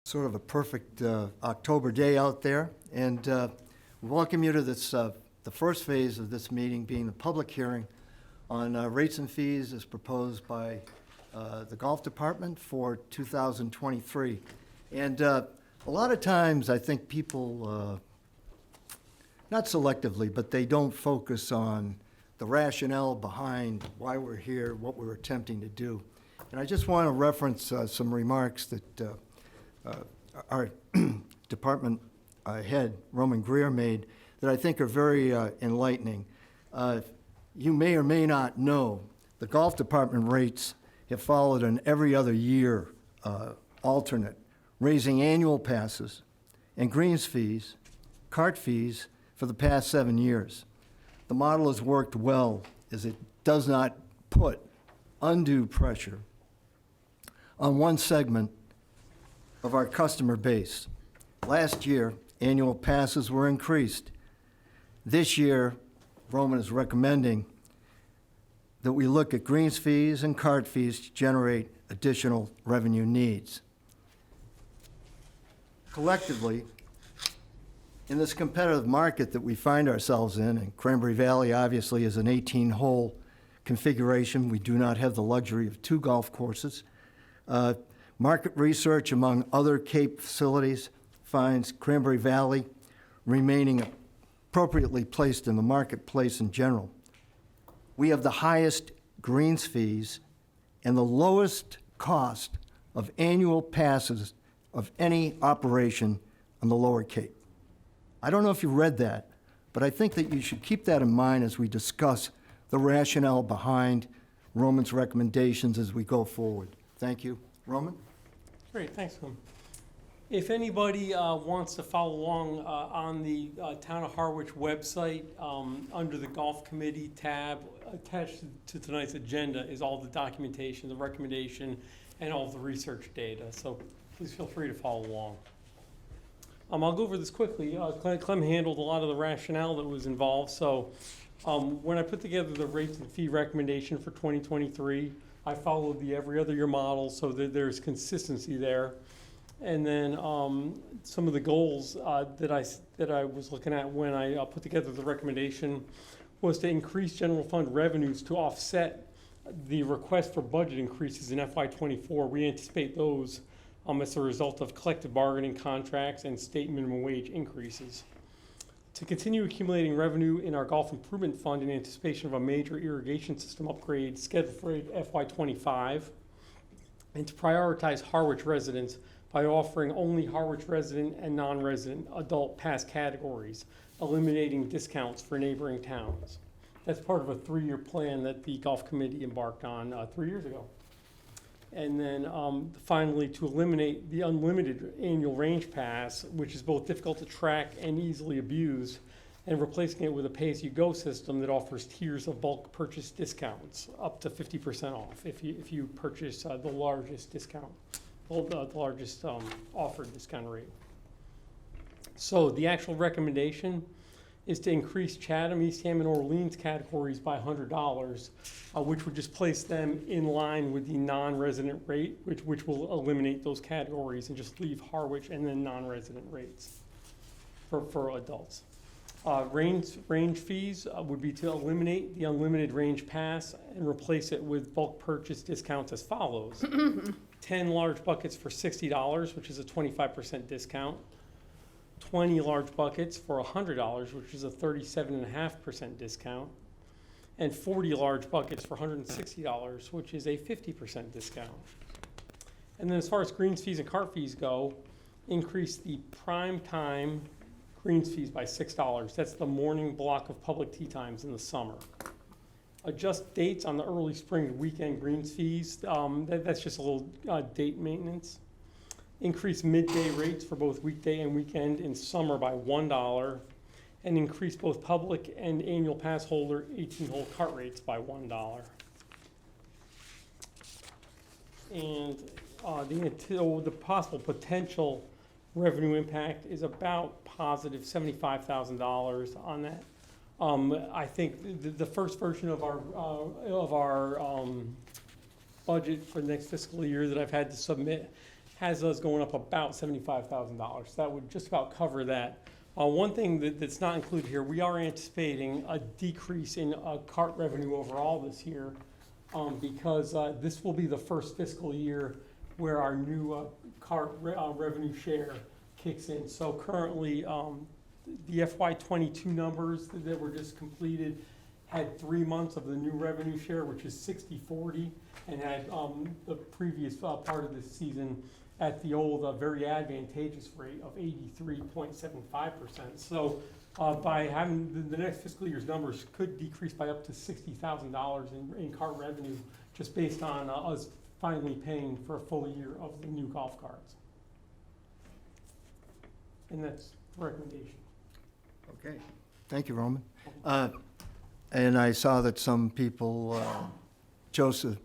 Sort of a perfect October day out there, and we welcome you to this, the first phase of this meeting being the public hearing on rates and fees as proposed by the Golf Department for 2023. And a lot of times I think people, not selectively, but they don't focus on the rationale behind why we're here, what we're attempting to do. And I just want to reference some remarks that our department head, Roman Greer, made that I think are very enlightening. You may or may not know the golf department rates have followed an every other year alternate, raising annual passes and greens fees, cart fees for the past 7 years. The model has worked well as it does not put undue pressure on one segment of our customer base. Last year, annual passes were increased. This year, Roman is recommending that we look at greens fees and cart fees to generate additional revenue needs. Collectively, in this competitive market that we find ourselves in, and Cranberry Valley obviously is an 18-hole configuration, we do not have the luxury of 2 golf courses. Market research among other Cape facilities finds Cranberry Valley remaining appropriately placed in the marketplace in general. We have the highest greens fees and the lowest cost of annual passes of any operation on the Lower Cape. I don't know if you read that, but I think that you should keep that in mind as we discuss the rationale behind Roman's recommendations as we go forward. Thank you. Roman? Great, thanks, Tim. If anybody wants to follow along on the Town of Harwich website, under the Golf Committee tab, attached to tonight's agenda is all the documentation, the recommendation, and all the research data. So please feel free to follow along. I'll go over this quickly. Clem handled a lot of the rationale that was involved. So when I put together the rates and fee recommendation for 2023, I followed the every other year model so that there's consistency there. And then some of the goals that I was looking at when I put together the recommendation was to increase general fund revenues to offset the request for budget increases in FY24. We anticipate those as a result of collective bargaining contracts and state minimum wage increases. To continue accumulating revenue in our golf improvement fund in anticipation of a major irrigation system upgrade scheduled for FY25, and to prioritize Harwich residents by offering only Harwich resident and non-resident adult pass categories, eliminating discounts for neighboring towns. That's part of a 3-year plan that the Golf Committee embarked on 3 years ago. And then finally, to eliminate the unlimited annual range pass, which is both difficult to track and easily abused, and replacing it with a pay-as-you-go system that offers tiers of bulk purchase discounts, up to 50% off if you purchase the largest discount, the largest offered discount rate. So the actual recommendation is to increase Chatham, East Ham, and Orleans categories by $100, which would just place them in line with the non-resident rate, which will eliminate those categories and just leave Harwich and then non-resident rates for adults. Range fees would be to eliminate the unlimited range pass and replace it with bulk purchase discounts as follows. 10 large buckets for $60, which is a 25% discount. 20 large buckets for $100, which is a 37.5% discount, and 40 large buckets for $160, which is a 50% discount. And then as far as greens fees and cart fees go, increase the prime time greens fees by $6. That's the morning block of public tee times in the summer. Adjust dates on the early spring weekend greens fees. That's just a little date maintenance. Increase midday rates for both weekday and weekend in summer by $1, and increase both public and annual pass holder 18-hole cart rates by $1. And the possible potential revenue impact is about positive $75,000 on that. I think the first version of our budget for the next fiscal year that I've had to submit has us going up about $75,000. That would just about cover that. One thing that's not included here, we are anticipating a decrease in cart revenue overall this year because this will be the first fiscal year where our new cart revenue share kicks in. So currently, the FY22 numbers that were just completed had 3 months of the new revenue share, which is 60-40, and had the previous part of this season at the old very advantageous rate of 83.75%. So by having the next fiscal year's numbers could decrease by up to $60,000 in cart revenue just based on us finally paying for a full year of the new golf carts. And that's the recommendation. Okay, thank you, Roman. And I saw that some people chose to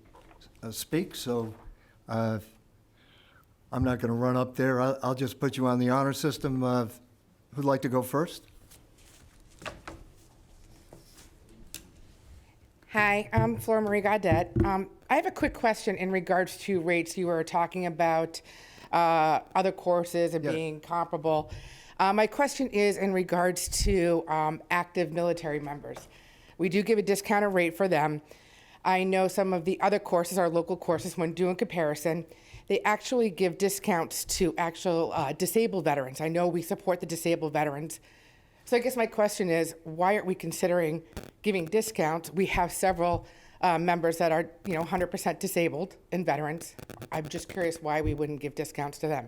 speak, so I'm not going to run up there. I'll just put you on the honor system. Who'd like to go first? Hi, I'm Flora Marie Gaudet. I have a quick question in regards to rates. You were talking about other courses and Yeah. being comparable. My question is in regards to active military members. We do give a discounted rate for them. I know some of the other courses, our local courses, when doing comparison, they actually give discounts to actual disabled veterans. I know we support the disabled veterans. So I guess my question is, why aren't we considering giving discounts? We have several members that are, 100% disabled and veterans. I'm just curious why we wouldn't give discounts to them.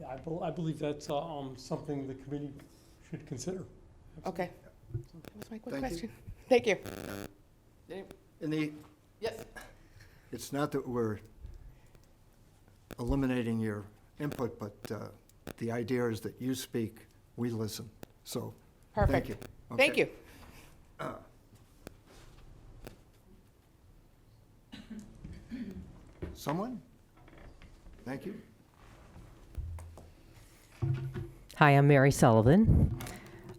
I believe that's something the committee should consider. Okay. That was my quick Thank you. question. Thank you. Yes. It's not that we're eliminating your input, but the idea is that you speak, we listen. So, Perfect. thank you. Thank Okay. you. Someone? Thank you. Hi, I'm Mary Sullivan.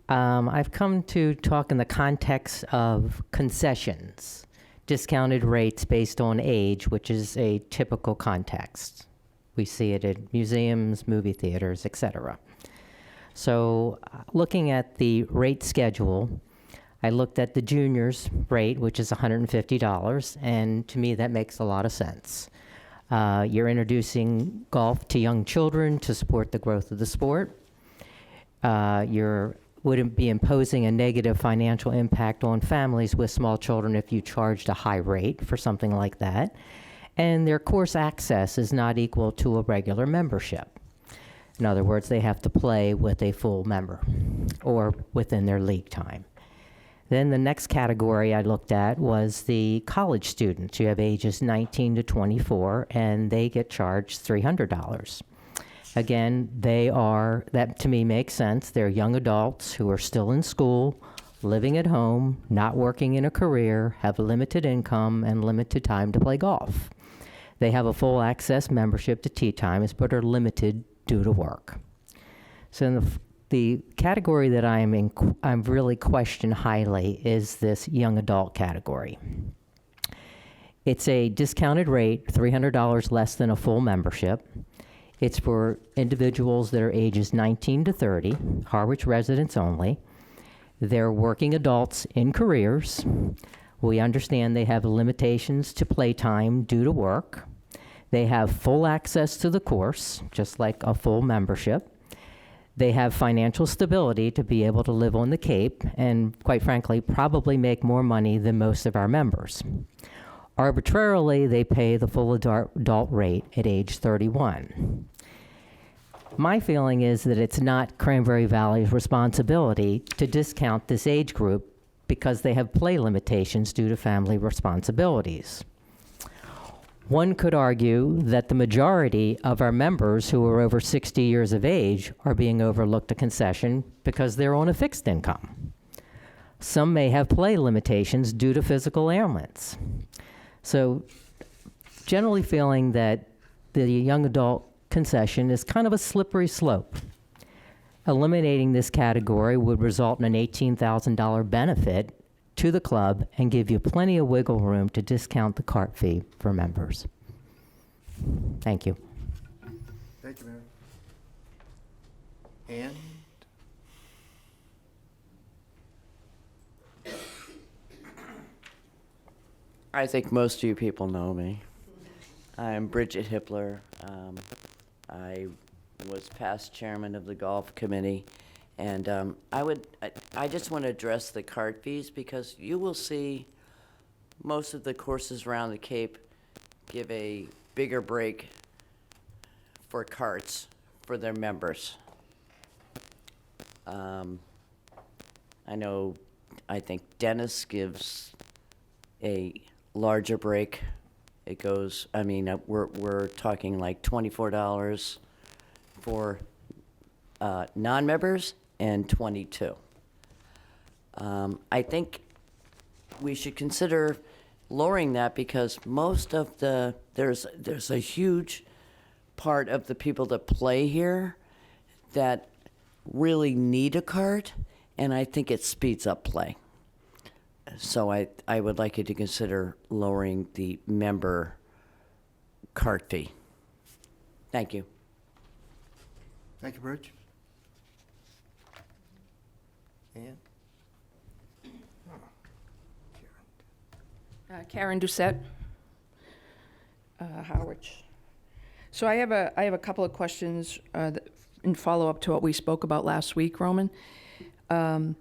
I've come to talk in the context of concessions, discounted rates based on age, which is a typical context. We see it at museums, movie theaters, etc. So looking at the rate schedule, I looked at the juniors rate, which is $150, and to me that makes a lot of sense. You're introducing golf to young children to support the growth of the sport. You wouldn't be imposing a negative financial impact on families with small children if you charged a high rate for something like that. And their course access is not equal to a regular membership. In other words, they have to play with a full member or within their league time. Then the next category I looked at was the college students. You have ages 19 to 24, and they get charged $300. Again, that to me makes sense. They're young adults who are still in school, living at home, not working in a career, have limited income and limited time to play golf. They have a full access membership to tee times, but are limited due to work. So in the category that I'm really question highly is this young adult category. It's a discounted rate, $300 less than a full membership. It's for individuals that are ages 19 to 30, Harwich residents only. They're working adults in careers. We understand they have limitations to playtime due to work. They have full access to the course, just like a full membership. They have financial stability to be able to live on the Cape and, quite frankly, probably make more money than most of our members. Arbitrarily, they pay the full adult rate at age 31. My feeling is that it's not Cranberry Valley's responsibility to discount this age group because they have play limitations due to family responsibilities. One could argue that the majority of our members who are over 60 years of age are being overlooked a concession because they're on a fixed income. Some may have play limitations due to physical ailments. So generally feeling that the young adult concession is kind of a slippery slope. Eliminating this category would result in an $18,000 benefit to the club and give you plenty of wiggle room to discount the cart fee for members. Thank you. Thank you, Mary. And I think most of you people know me. I'm Bridget Hippler. I was past chairman of the golf committee. And I just want to address the cart fees, because you will see most of the courses around the Cape give a bigger break for carts for their members. I think Dennis gives a larger break. It goes, we're talking like $24 for non-members and 22. I think we should consider lowering that, because most of there's a huge part of the people that play here that really need a cart, and I think it speeds up play. So I would like you to consider lowering the member cart fee. Thank you. thank you, Bridge. And Karen Doucette, Harwich. So I have a couple of questions in follow-up to what we spoke about last week, Roman. And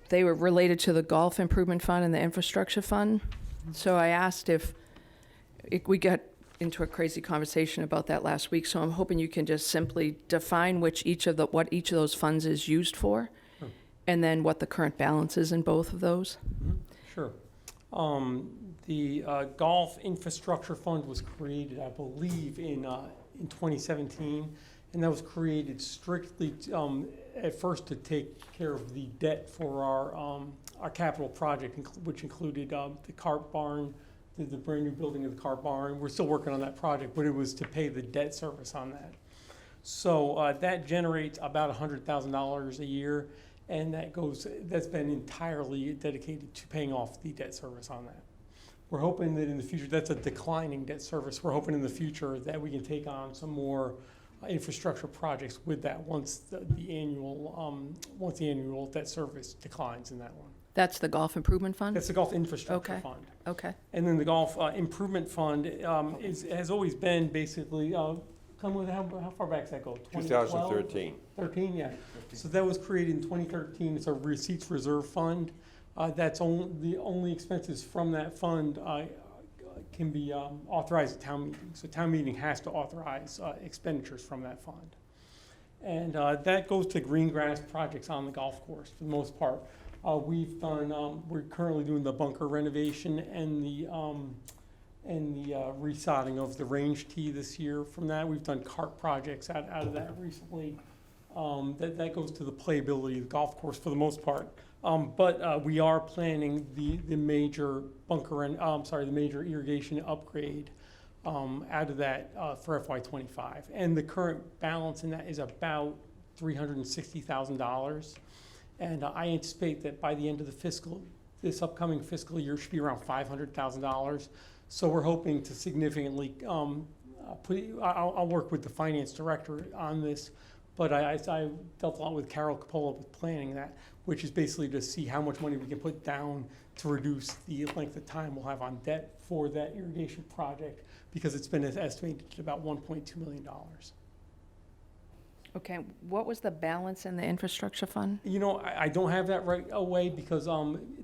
they were related to the Golf Improvement Fund and the Infrastructure Fund. So I asked if we got into a crazy conversation about that last week, so I'm hoping you can just simply define what each of those funds is used for, and then what the current balance is in both of those. Sure. The Golf Infrastructure Fund was created, I believe, in 2017, and that was created strictly at first to take care of the debt for our capital project, which included the cart barn, the brand new building of the cart barn. We're still working on that project, but it was to pay the debt service on that. So that generates about $100,000 a year, and that's been entirely dedicated to paying off the debt service on that. We're hoping that in the future, that's a declining debt service. We're hoping in the future that we can take on some more infrastructure projects with that once the annual debt service declines in that one. That's the Golf Improvement Fund? That's the Golf Infrastructure Okay. Fund. Okay. And then the Golf Improvement Fund has always been basically, how far back does that go? 2013. 13, yeah. So that was created in 2013. It's a receipts reserve fund. The only expenses from that fund can be authorized at town meeting. So town meeting has to authorize expenditures from that fund. And that goes to green grass projects on the golf course for the most part. We're currently doing the bunker renovation and the resodding of the range tee this year. From that, we've done cart projects out of that recently. That goes to the playability of the golf course for the most part. But we are planning the major the major irrigation upgrade out of that for FY25. And the current balance in that is about $360,000. And I anticipate that by the end of this upcoming fiscal year should be around $500,000. So we're hoping to significantly I'll work with the finance director on this, but I dealt a lot with Carol Coppola with planning that, which is basically to see how much money we can put down to reduce the length of time we'll have on debt for that irrigation project, because it's been estimated at about $1.2 million. Okay, what was the balance in the infrastructure fund? You know, I don't have that right away, because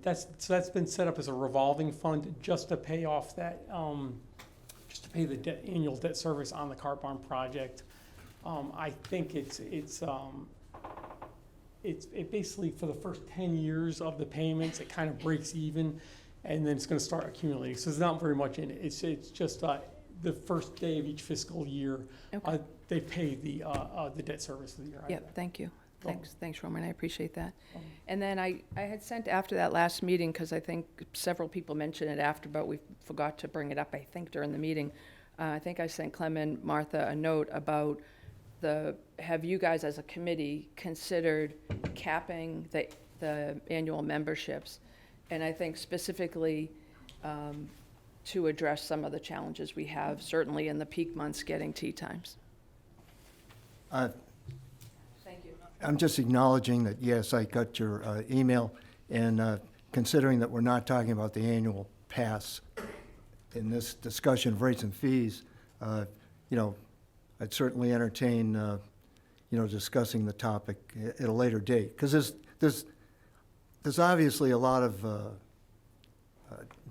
that's been set up as a revolving fund just to pay off that, just to pay the annual debt service on the cart barn project. I think it basically for the first 10 years of the payments, it kind of breaks even, and then it's going to start accumulating. So there's not very much in it. It's just the first day of each fiscal year, Okay. they pay the debt service for the year. Yeah, thank you. Thanks, Roman, I appreciate that. Um, And then I had sent after that last meeting, because I think several people mentioned it after, but we forgot to bring it up, I think, during the meeting. I think I sent Clement, Martha, a note about have you guys as a committee considered capping the annual memberships? And I think specifically to address some of the challenges we have, certainly in the peak months, getting tee times. Uh, Thank you. I'm just acknowledging that, yes, I got your email, and considering that we're not talking about the annual pass in this discussion of rates and fees, you know, I'd certainly entertain, you know, discussing the topic at a later date, because there's obviously a lot of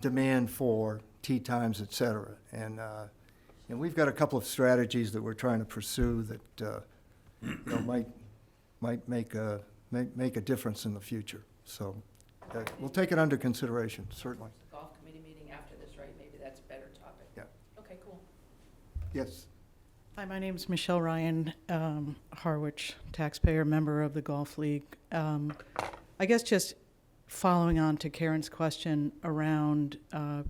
demand for tee times, et cetera, and we've got a couple of strategies that we're trying to pursue that you know, might make a difference in the future. So we'll take it under consideration, certainly. Golf committee meeting after this, right? Maybe that's a better topic. Yeah. Okay, cool. Yes. Hi, my name's Michelle Ryan, Harwich taxpayer, member of the Golf League. I guess just following on to Karen's question around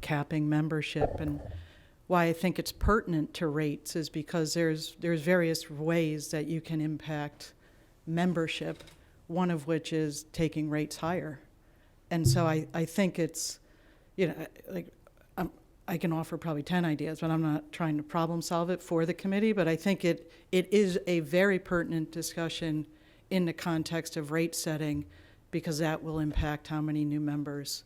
capping membership, and why I think it's pertinent to rates is because there's various ways that you can impact membership, one of which is taking rates higher. And so I think it's, you know, like, I can offer probably 10 ideas, but I'm not trying to problem solve it for the committee, but I think it is a very pertinent discussion in the context of rate setting, because that will impact how many new members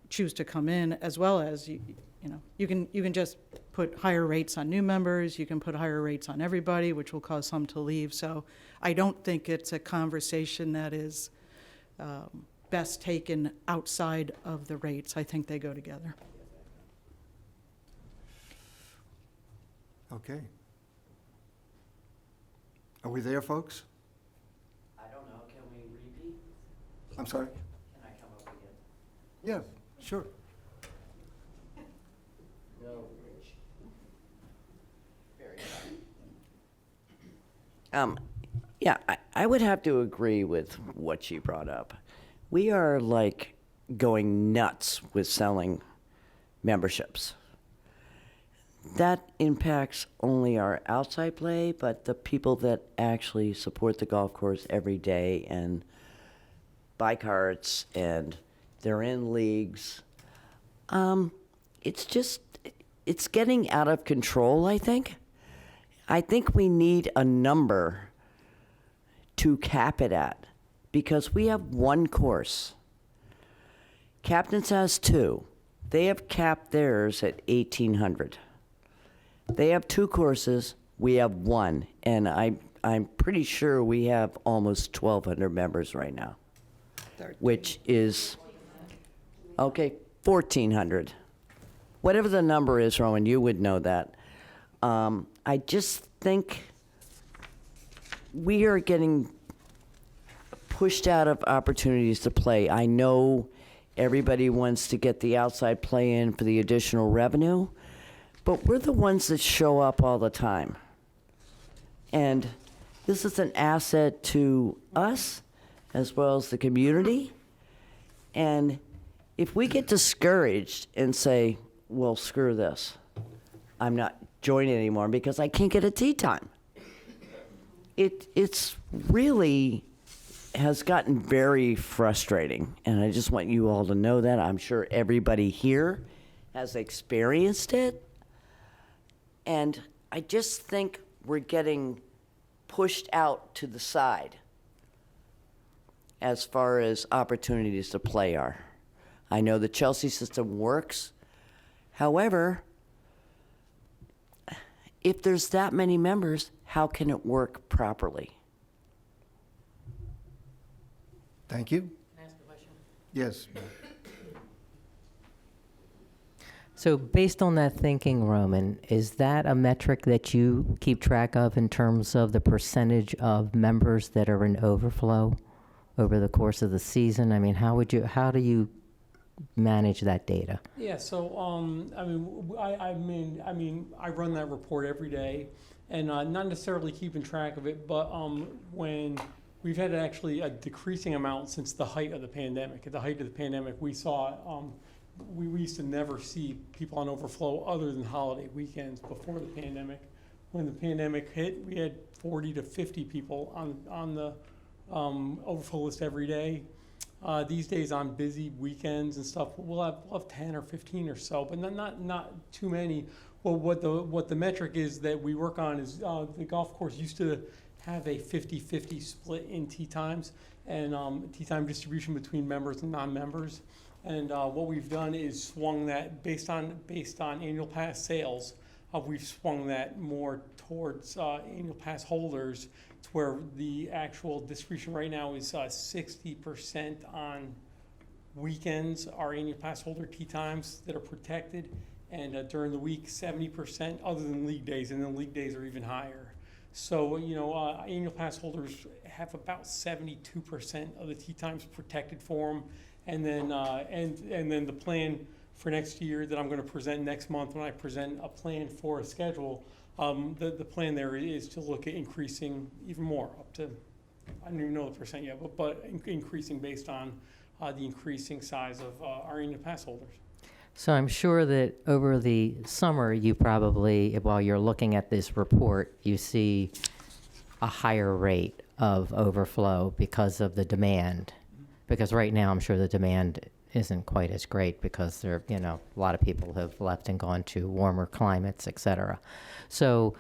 choose to come in, as well as, you know, you can just put higher rates on new members, you can put higher rates on everybody, which will cause some to leave. So I don't think it's a conversation that is best taken outside of the rates. I think they go together. Okay. Are we there, folks? I don't know, can we repeat? I'm sorry? Can I come up again? Yeah, sure. No. Yeah, I would have to agree with what she brought up. We are like going nuts with selling memberships. That impacts only our outside play, but the people that actually support the golf course every day and buy carts and they're in leagues. It's getting out of control, I think. I think we need a number to cap it at, because we have one course. Captain's has two. They have capped theirs at 1,800. They have two courses, we have one, and I'm pretty sure we have almost 1,200 members right now, which is, okay, 1,400. Whatever the number is, Rowan, you would know that. I just think we are getting pushed out of opportunities to play. I know everybody wants to get the outside play in for the additional revenue, but we're the ones that show up all the time. And this is an asset to us as well as the community. And if we get discouraged and say, well, screw this, I'm not joining anymore because I can't get a tee time, it's really has gotten very frustrating. And I just want you all to know that. I'm sure everybody here has experienced it. And I just think we're getting pushed out to the side as far as opportunities to play are. I know the Chelsea system works. However, if there's that many members, how can it work properly? Thank you. Can I ask a question? Yes. So based on that thinking, Roman, is that a metric that you keep track of in terms of the percentage of members that are in overflow over the course of the season? I mean, how do you manage that data? Yeah, so, I run that report every day, and not necessarily keeping track of it, but when we've had actually a decreasing amount since the height of the pandemic. At the height of the pandemic, we saw, we used to never see people on overflow other than holiday weekends before the pandemic. When the pandemic hit, we had 40 to 50 people on the overflow list every day. These days on busy weekends and stuff, we'll have 10 or 15 or so, but not too many. Well, what the metric is that we work on is the golf course used to have a 50-50 split in tee times and tee time distribution between members and non-members. And what we've done is swung that based on annual pass sales. We've swung that more towards annual pass holders, to where the actual distribution right now is 60% on weekends are annual pass holder tee times that are protected, and during the week 70% other than league days, and then league days are even higher. So annual pass holders have about 72% of the tee times protected for them, and then and then the plan for next year that I'm going to present next month when I present a plan for a schedule. The plan there is to look at increasing even more, up to, I don't even know the percent yet, but increasing based on the increasing size of our annual pass holders. So I'm sure that over the summer, you probably, while you're looking at this report, you see a higher rate of overflow because of the demand. Because right now, I'm sure the demand isn't quite as great because there, a lot of people have left and gone to warmer climates, et cetera. So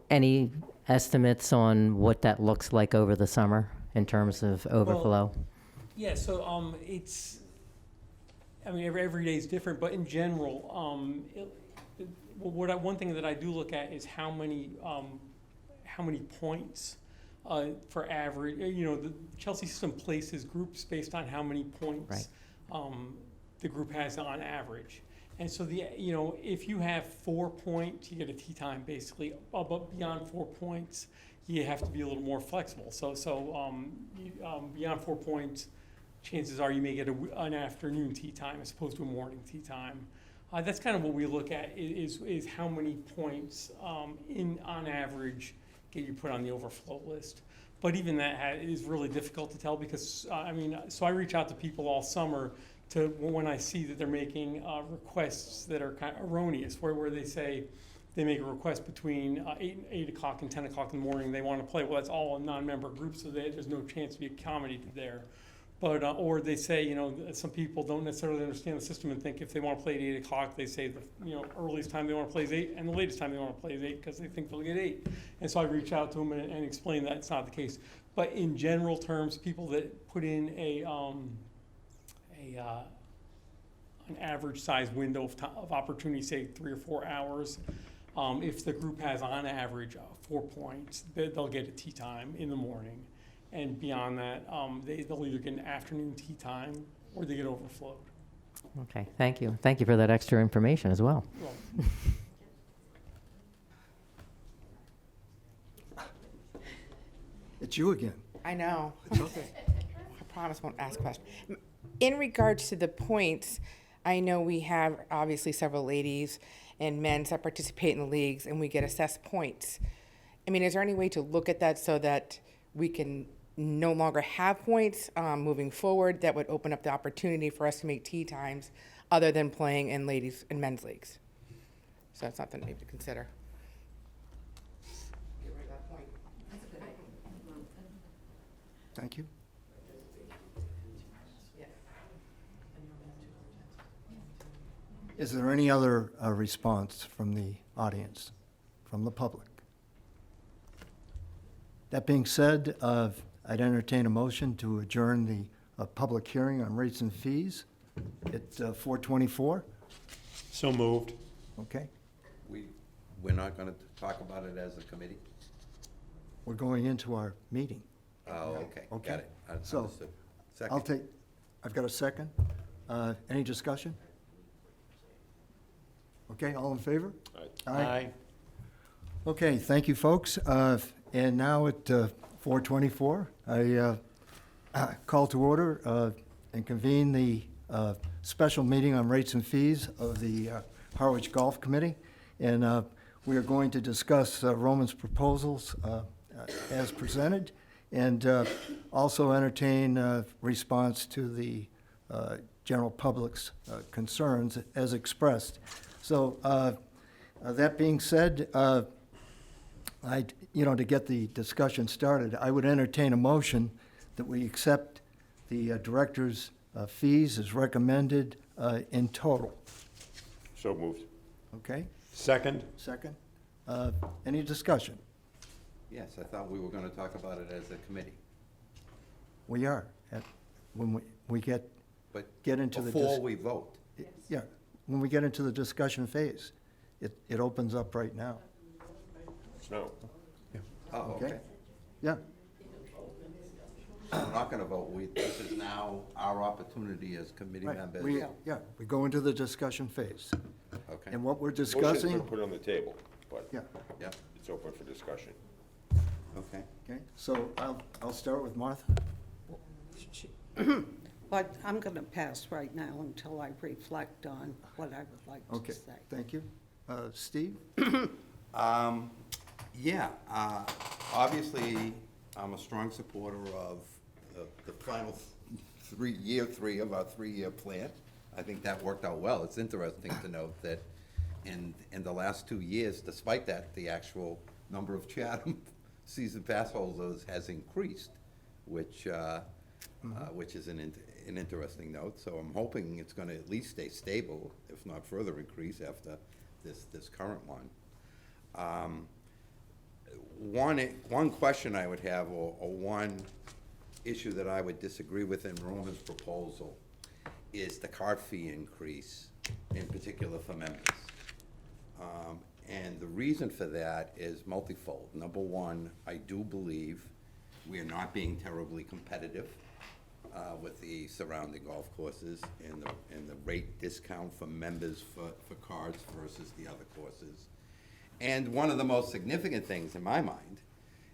any estimates on what that looks like over the summer in terms of overflow? Yeah, so it's, I mean, every day is different, but in general, one thing that I do look at is how many points for average. The Chelsea system places groups based on how many points the group has on average. And so if you have 4 points, you get a tee time basically. But beyond 4 points, you have to be a little more flexible. So beyond 4 points, chances are you may get an afternoon tee time as opposed to a morning tee time. That's kind of what we look at is how many points on average get you put on the overflow list. But even that is really difficult to tell because, so I reach out to people all summer when I see that they're making requests that are kind of erroneous, where they say they make a request between 8 o'clock and 10 o'clock in the morning, they want to play. Well, that's all a non-member group, so there's no chance to be accommodated there. But, or they say, some people don't necessarily understand the system and think if they want to play at 8 o'clock, they say the earliest time they want to play is 8, and the latest time they want to play is 8 because they think they'll get 8. And so I reach out to them and explain that it's not the case. But in general terms, people that put in an average size window of opportunity, say 3 or 4 hours, if the group has on average 4 points, they'll get a tee time in the morning. And beyond that, they'll either get an afternoon tee time or they get overflowed. Okay, thank you. Thank you for that extra information as well. It's you again. I know. It's okay. I promise won't ask questions. In regards to the points, I know we have obviously several ladies and men that participate in the leagues, and we get assessed points. I mean, is there any way to look at that so that we can no longer have points moving forward that would open up the opportunity for us to make tee times other than playing in ladies and men's leagues? So that's something maybe to consider. Get rid of that point. Thank you. Is there any other response from the audience, from the public? That being said, I'd entertain a motion to adjourn the public hearing on rates and fees at 4:24. So moved. Okay, We're not going to talk about it as a committee? we're going into our meeting. Oh, okay, Okay. got it. So, Understood. I'll Second. take, I've got a second. Any discussion? Okay, all in favor? Aye. Okay, thank you, folks. And now at 4:24, I call to order and convene the special meeting on rates and fees of the Harwich Golf Committee. And we are going to discuss Roman's proposals as presented and also entertain response to the general public's concerns as expressed. So that being said, to get the discussion started, I would entertain a motion that we accept the director's fees as recommended in total. So moved. Okay, Second? second. Any discussion? Yes, I thought we were gonna talk about it as a committee, We are, when we get but into the. before we vote. Yeah, when we get into the discussion phase, it opens up right now. No. Oh, Okay. okay. Yeah, We're not gonna vote. This is now our opportunity as committee right. members. We go into the discussion phase. Okay, And what we're Motion's discussing, been put on the table, but yeah, yeah, it's open for discussion. okay. okay. So I'll start with Martha. But I'm going to pass right now until I reflect on what I would like Okay, to say. thank you. Steve? Yeah, obviously, I'm a strong supporter of the final year three of our three-year plan. I think that worked out well. It's interesting to note that in the last 2 years, despite that, the actual number of Chatham season pass holders has increased, which is an interesting note. So I'm hoping it's gonna at least stay stable, if not further increase after this current one. One question I would have, or one issue that I would disagree with in Roman's proposal, is the card fee increase, in particular for members. And the reason for that is multifold. Number one, I do believe we are not being terribly competitive with the surrounding golf courses and the rate discount for members for cards versus the other courses. And one of the most significant things in my mind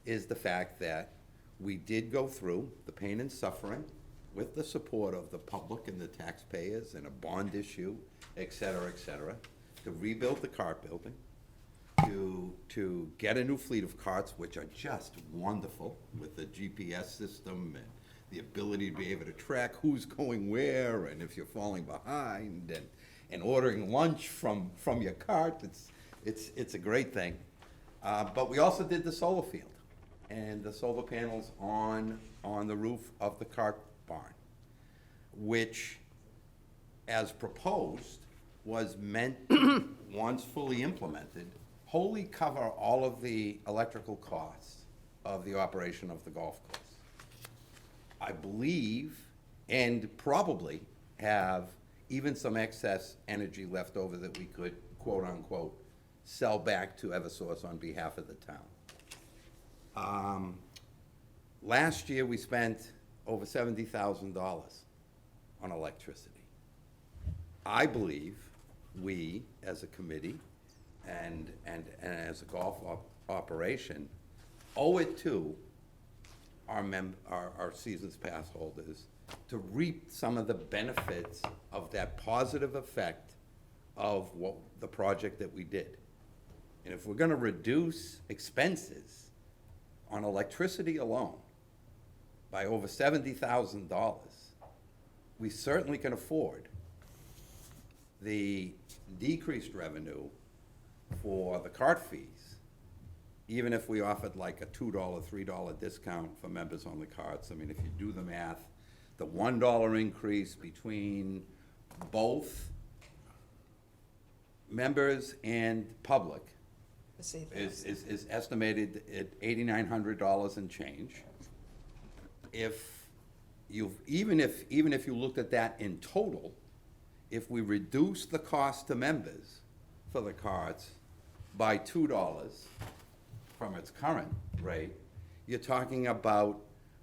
is the fact that we did go through the pain and suffering with the support of the public and the taxpayers and a bond issue, et cetera, to rebuild the cart building, to get a new fleet of carts, which are just wonderful, with the GPS system and the ability to be able to track who's going where and if you're falling behind, and ordering lunch from your cart. It's a great thing. But we also did the solar field and the solar panels on the roof of the cart barn, which, as proposed, was meant, once fully implemented, wholly cover all of the electrical costs of the operation of the golf course. I believe, and probably have even some excess energy left over that we could, quote-unquote, sell back to Eversource on behalf of the town. Last year, we spent over $70,000 on electricity. I believe we, as a committee and as a golf operation, owe it to our seasons pass holders to reap some of the benefits of that positive effect of what the project that we did. And if we're gonna reduce expenses on electricity alone by over $70,000, we certainly can afford the decreased revenue for the cart fees, even if we offered like a $2, $3 discount for members on the carts. I mean, if you do the math, the $1 increase between both members and public is estimated at $8,900 and change. Even if you looked at that in total, if we reduce the cost to members for the carts by $2 from its current rate, you're talking about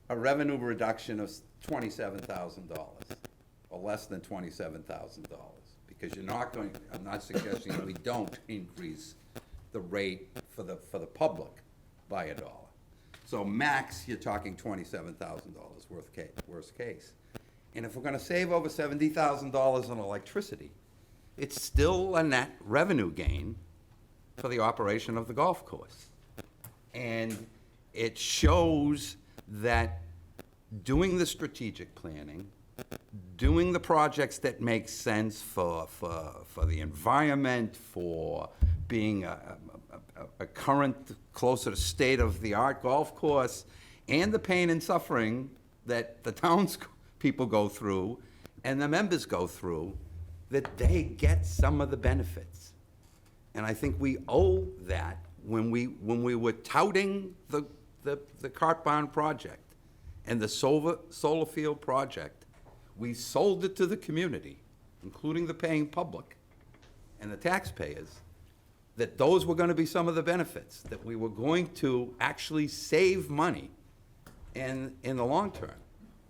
a revenue reduction of $27,000, or less than $27,000, because I'm not suggesting that we don't increase the rate for the public by $1. So max, you're talking $27,000 worst case. And if we're gonna save over $70,000 on electricity, it's still a net revenue gain for the operation of the golf course. And it shows that doing the strategic planning, doing the projects that make sense for the environment, for being a current, closer to state-of-the-art golf course, and the pain and suffering that the people go through and the members go through, that they get some of the benefits. And I think we owe that when we were touting the Cart Barn project and the solar field project, we sold it to the community, including the paying public and the taxpayers, that those were going to be some of the benefits, that we were going to actually save money in the long term.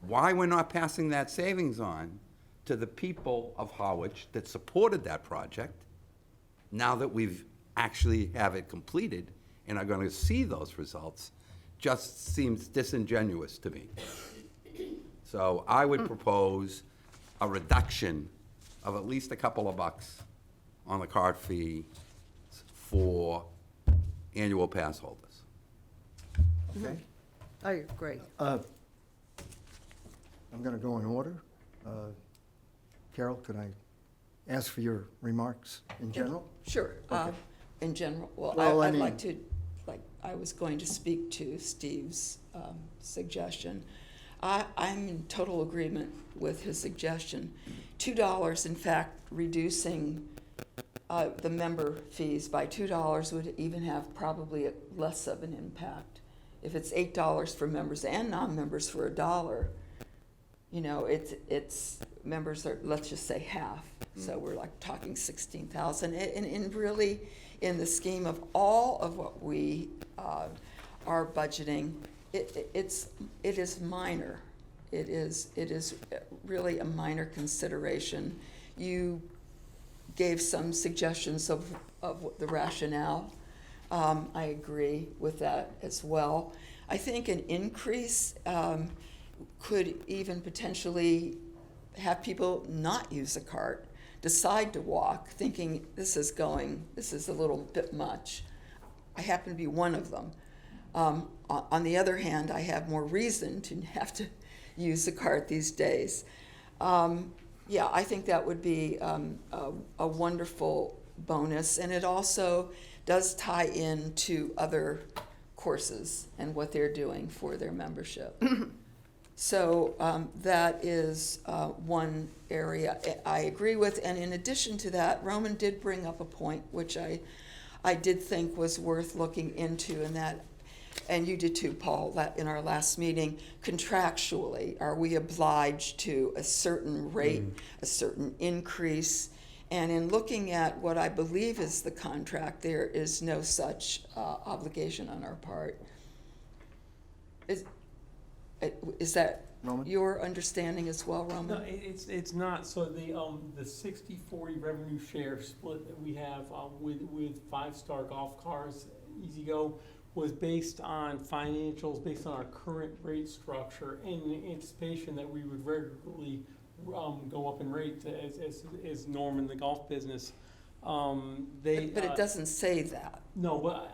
Why we're not passing that savings on to the people of Harwich that supported that project, now that we've actually have it completed and are going to see those results, just seems disingenuous to me. So I would propose a reduction of at least a couple of bucks on the card fee for annual pass holders. Okay? I agree. I'm going to go in order. Carol, could I ask for your remarks in general? Sure. Okay. In general, Well, I I'd mean- like to, I was going to speak to Steve's suggestion. I'm in total agreement with his suggestion. $2, in fact, reducing the member fees by $2 would even have probably less of an impact. If it's $8 for members and non-members for $1, you know, it's members are, let's just say half. So we're like talking 16,000. And really, in the scheme of all of what we are budgeting, it is minor. It is really a minor consideration. You gave some suggestions of the rationale. I agree with that as well. I think an increase could even potentially have people not use a cart, decide to walk, thinking this is a little bit much. I happen to be one of them. On the other hand, I have more reason to have to use a cart these days. Yeah, I think that would be a wonderful bonus, and it also does tie into other courses and what they're doing for their membership. So that is one area I agree with, and in addition to that, Roman did bring up a point which I did think was worth looking into, and that, and you did too, Paul, that in our last meeting, contractually, are we obliged to a certain rate, a certain increase? And in looking at what I believe is the contract, there is no such obligation on our part. Is that Roman? your understanding as well, No, Roman? it's not. So the 60-40 revenue share split that we have with five-star golf cars, Easy Go, was based on financials, based on our current rate structure, and in anticipation that we would regularly go up in rate as norm in the golf business. But it doesn't say that. No, but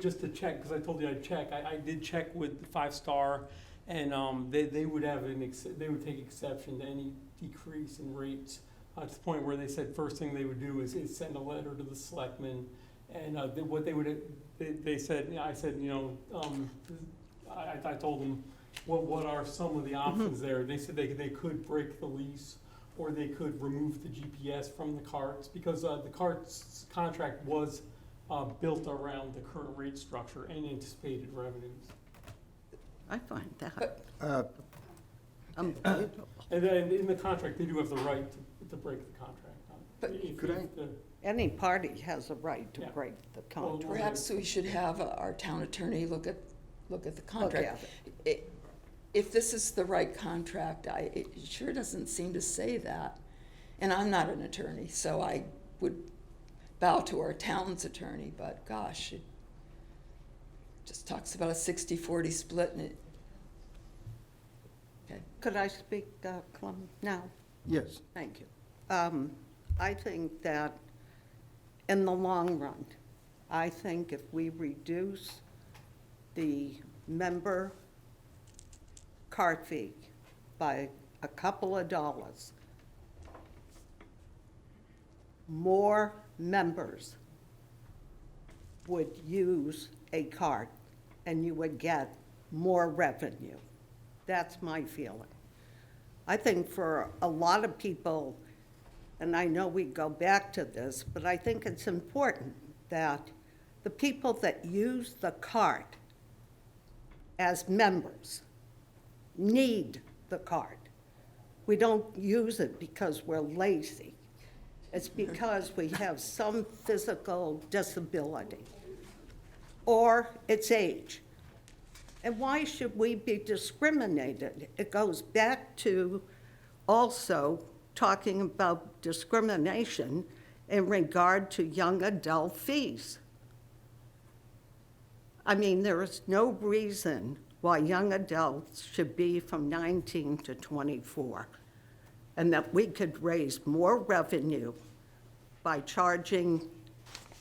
just to check, because I told you I'd check. I did check with Five Star, and they would have they would take exception to any decrease in rates to the point where they said first thing they would do is send a letter to the selectmen, and what they would they said. I said, you know, I told them what are some of the options there. They said they could break the lease, or they could remove the GPS from the carts, because the carts contract was built around the current rate structure and anticipated revenues. I find that And then in the contract, they do have the right to break the contract. But any party has a right to Yeah. break the Well, contract. Perhaps we should have our town attorney look at the contract. at If this is the right contract, it sure doesn't seem to say that. And I'm not an attorney, so I would bow to our town's attorney, but gosh, it just talks about a 60-40 split, and okay. Could I speak, Clem, now? Yes. Thank you. I think that in the long run, I think if we reduce the member cart fee by a couple of dollars, more members would use a cart and you would get more revenue. That's my feeling. I think for a lot of people, and I know we go back to this, but I think it's important that the people that use the card as members need the card. We don't use it because we're lazy. It's because we have some physical disability, or it's age. And why should we be discriminated? It goes back to also talking about discrimination in regard to young adult fees. I mean, there is no reason why young adults should be from 19 to 24, and that we could raise more revenue by charging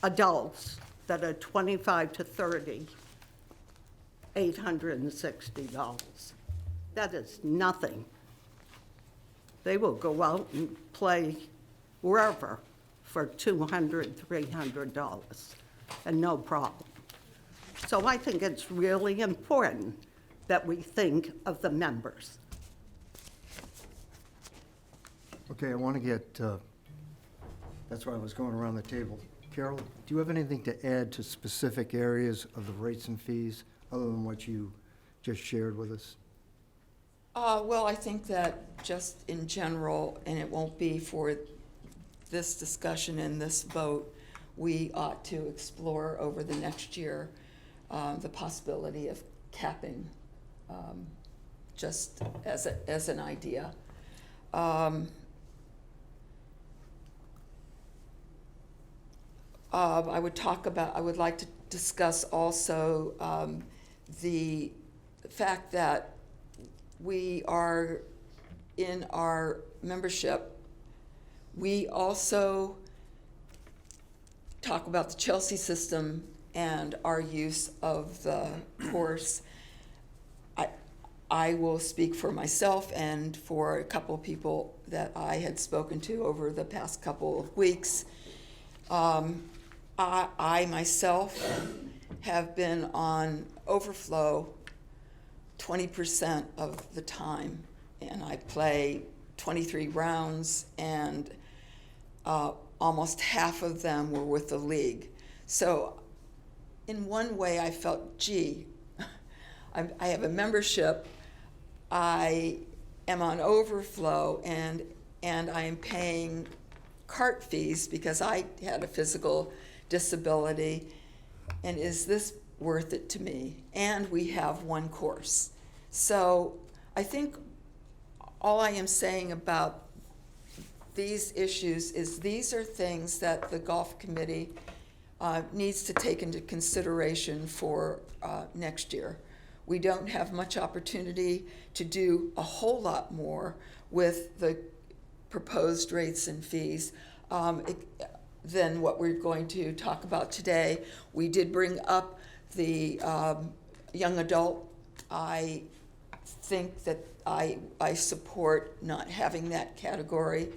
adults that are 25 to 30, $860. That is nothing. They will go out and play wherever for $200, $300, and no problem. So I think it's really important that we think of the members. Okay, I want to get, that's why I was going around the table. Carol, do you have anything to add to specific areas of the rates and fees, other than what you just shared with us? Well, I think that just in general, and it won't be for this discussion and this vote, we ought to explore over the next year the possibility of capping, just as an idea. I would like to discuss also the fact that we are, in our membership, we also talk about the Chelsea system and our use of the course. I will speak for myself and for a couple of people that I had spoken to over the past couple of weeks. I myself have been on overflow 20% of the time, and I play 23 rounds, and almost half of them were with the league. So in one way I felt, gee, I have a membership, I am on overflow, and I am paying cart fees because I had a physical disability, and is this worth it to me? And we have one course. So I think all I am saying about these issues is these are things that the golf committee needs to take into consideration for next year. We don't have much opportunity to do a whole lot more with the proposed rates and fees than what we're going to talk about today. We did bring up the young adult. I think that I support not having that category,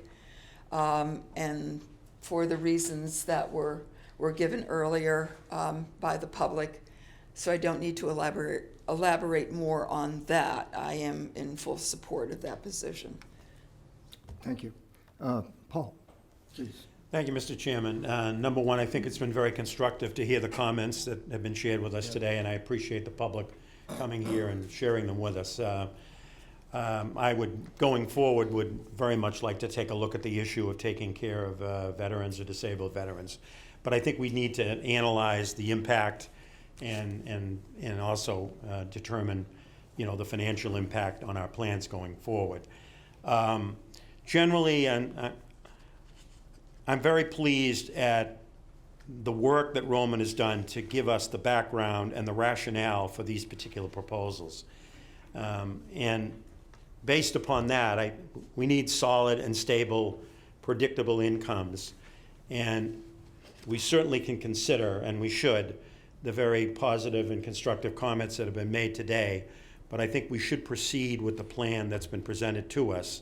and for the reasons that were given earlier by the public. So I don't need to elaborate more on that. I am in full support of that position. Thank you. Paul, please. Thank you, Mr. Chairman. Number one, I think it's been very constructive to hear the comments that have been shared with us today, and I appreciate the public coming here and sharing them with us. I would, going forward, would very much like to take a look at the issue of taking care of veterans or disabled veterans. But I think we need to analyze the impact and also determine, the financial impact on our plans going forward. Generally, I'm very pleased at the work that Roman has done to give us the background and the rationale for these particular proposals. And based upon that, we need solid and stable, predictable incomes. And we certainly can consider, and we should, the very positive and constructive comments that have been made today. But I think we should proceed with the plan that's been presented to us.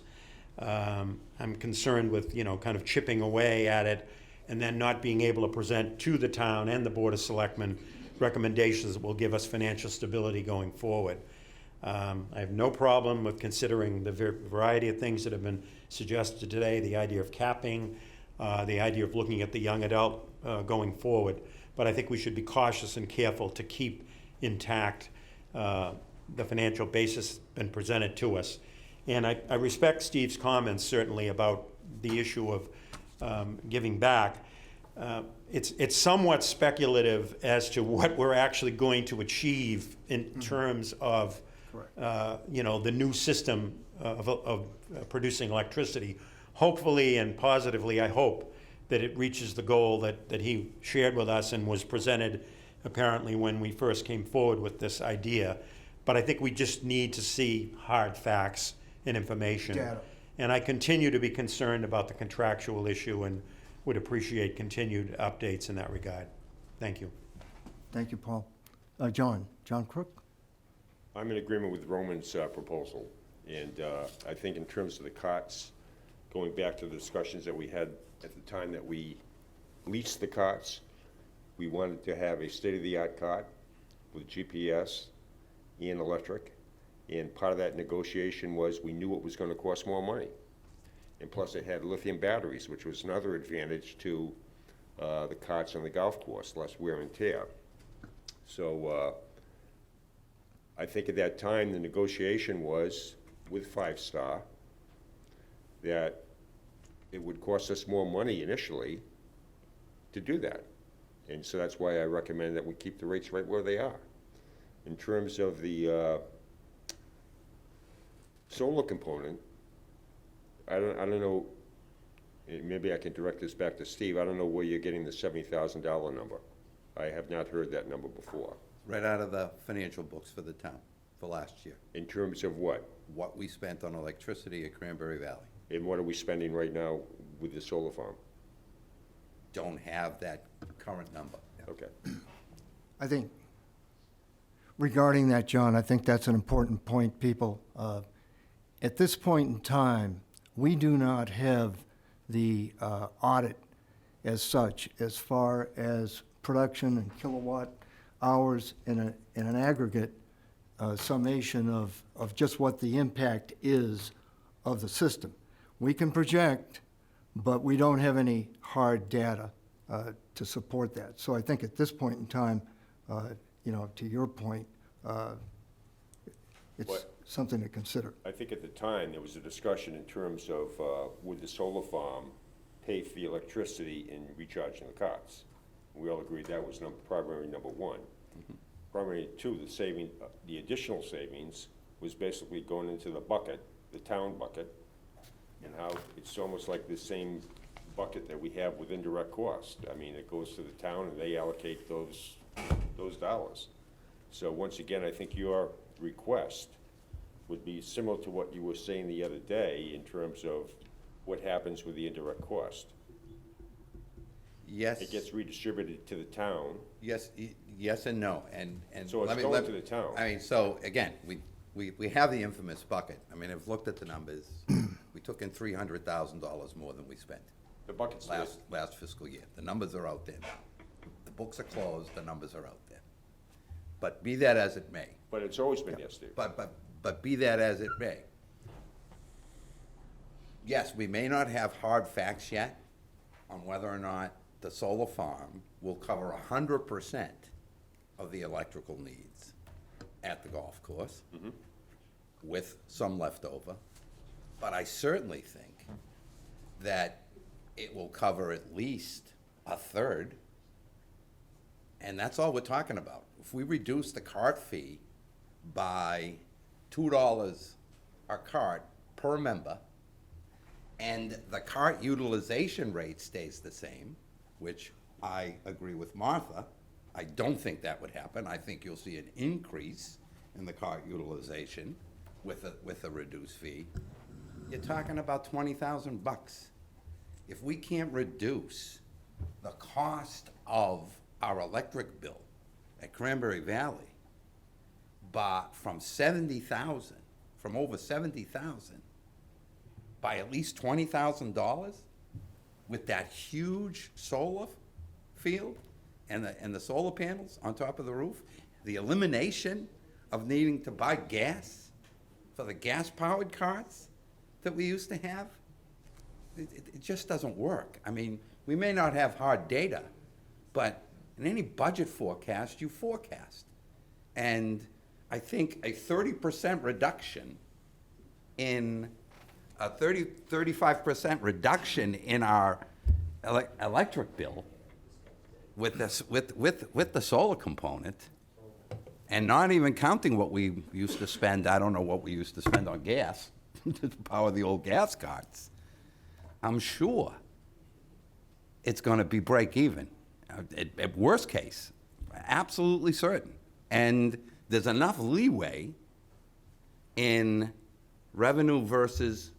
I'm concerned with, kind of chipping away at it and then not being able to present to the town and the Board of Selectmen recommendations that will give us financial stability going forward. I have no problem with considering the variety of things that have been suggested today, the idea of capping, the idea of looking at the young adult going forward. But I think we should be cautious and careful to keep intact the financial basis been presented to us. And I respect Steve's comments certainly about the issue of giving back. It's somewhat speculative as to what we're actually going to achieve in terms of the new system of producing electricity. Hopefully and positively, I hope that it reaches the goal that he shared with us and was presented apparently when we first came forward with this idea. But I think we just need to see hard facts and information. Data. And I continue to be concerned about the contractual issue and would appreciate continued updates in that regard. Thank you. Thank you, Paul. John Crook? I'm in agreement with Roman's proposal, and I think in terms of the cots, going back to the discussions that we had at the time that we leased the cots, we wanted to have a state-of-the-art cot with GPS and electric, and part of that negotiation was we knew it was going to cost more money. And plus it had lithium batteries, which was another advantage to the cots on the golf course, less wear and tear. So I think at that time the negotiation was with Five Star that it would cost us more money initially to do that. And so that's why I recommend that we keep the rates right where they are. In terms of the solar component, I don't know, maybe I can direct this back to Steve. I don't know where you're getting the $70,000 number. I have not heard that number before. Right out of the financial books for the town for last year. In terms of what? What we spent on electricity at Cranberry Valley. And what are we spending right now with the solar farm? Don't have that current number. Okay. I think regarding that, John, I think that's an important point, people. At this point in time, we do not have the audit as such as far as production and kilowatt hours in an aggregate summation of just what the impact is of the system. We can project, but we don't have any hard data to support that. So I think at this point in time, to your point, it's What? something to consider. I think at the time, there was a discussion in terms of would the solar farm pay for the electricity in recharging the cots? We all agreed that was primary number one. Primary two, the additional savings was basically going into the bucket, the town bucket, and how it's almost like the same bucket that we have with indirect cost. I mean, it goes to the town and they allocate those dollars. So once again, I think your request would be similar to what you were saying the other day in terms of what happens with the indirect cost. Yes. It gets redistributed to the town. Yes, yes and no, and. So it's going to the town. I mean, so, again, we have the infamous bucket. I mean, I've looked at the numbers. We took in $300,000 more than we spent The bucket's there. last fiscal year. The numbers are out there now. The books are closed, the numbers are out there. But be that as it may. But it's always been there, Steve. But be that as it may. Yes, we may not have hard facts yet on whether or not the solar farm will cover 100% of the electrical needs at the golf course, with some left over. But I certainly think that it will cover at least a third. And that's all we're talking about. If we reduce the cart fee by $2 a cart per member, and the cart utilization rate stays the same, which I agree with Martha, I don't think that would happen. I think you'll see an increase in the cart utilization with a reduced fee. You're talking about 20,000 bucks. If we can't reduce the cost of our electric bill at Cranberry Valley from over 70,000 by at least $20,000 with that huge solar field and the solar panels on top of the roof, the elimination of needing to buy gas for the gas-powered carts that we used to have. It just doesn't work. I mean, we may not have hard data, but in any budget forecast, you forecast. And I think a 30% reduction in, a 35% reduction in our electric bill with this, with the solar component, and not even counting what we used to spend, I don't know what we used to spend on gas to power the old gas carts, I'm sure it's going to be break even. At worst case, absolutely certain. And there's enough leeway in revenue versus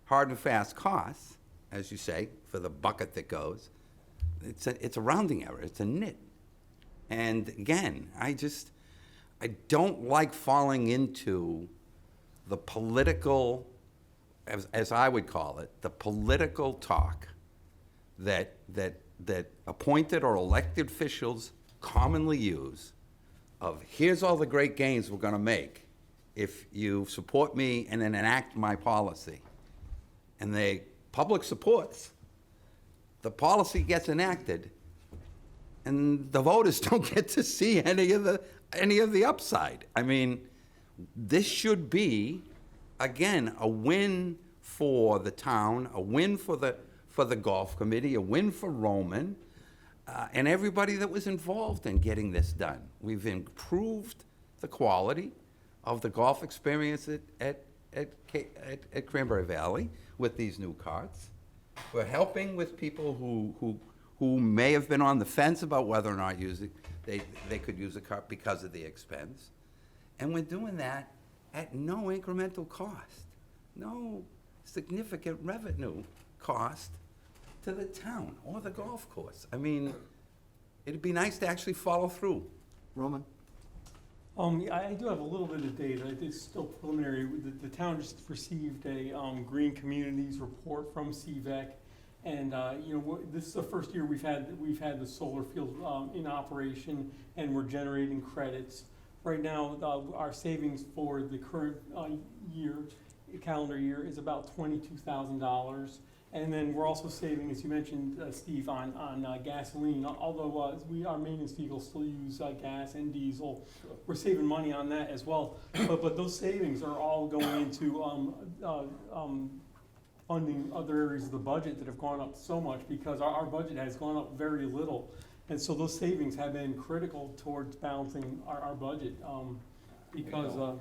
hard and fast costs, as you say, for the bucket that goes. It's a rounding error. It's a nit. And again, I don't like falling into the political, as I would call it, the political talk that appointed or elected officials commonly use of, here's all the great gains we're going to make if you support me and then enact my policy. And public supports, the policy gets enacted, and the voters don't get to see any of the upside. I mean, this should be, again, a win for the town, a win for the golf committee, a win for Roman, and everybody that was involved in getting this done. We've improved the quality of the golf experience at Cranberry Valley with these new carts. We're helping with people who may have been on the fence about whether or not they could use a cart because of the expense. And we're doing that at no incremental cost, no significant revenue cost to the town or the golf course. I mean, it'd be nice to actually follow through. Roman? I do have a little bit of data. It's still preliminary. The town just received a Green Communities report from CVEC, and this is the first year we've had the solar field in operation, and we're generating credits. Right now, our savings for the current calendar year, is about $22,000. And then we're also saving, as you mentioned, Steve, on gasoline. Although our maintenance vehicles still use gas and diesel, we're saving money on that as well. But those savings are all going into funding other areas of the budget that have gone up so much, because our budget has gone up very little. And so those savings have been critical towards balancing our budget, because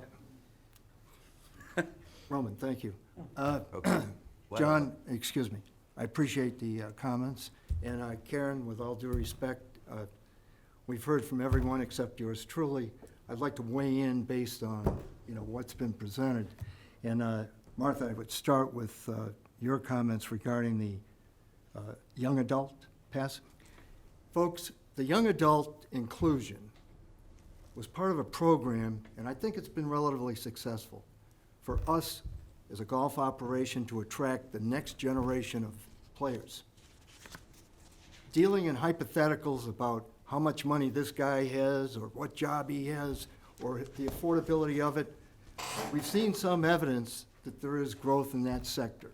Roman, thank you. Okay. John, excuse me. I appreciate the comments. And Karen, with all due respect, we've heard from everyone except yours truly. I'd like to weigh in based on, what's been presented. And Martha, I would start with your comments regarding the young adult passing. Folks, the young adult inclusion was part of a program, and I think it's been relatively successful, for us as a golf operation to attract the next generation of players. Dealing in hypotheticals about how much money this guy has, or what job he has, or the affordability of it, we've seen some evidence that there is growth in that sector.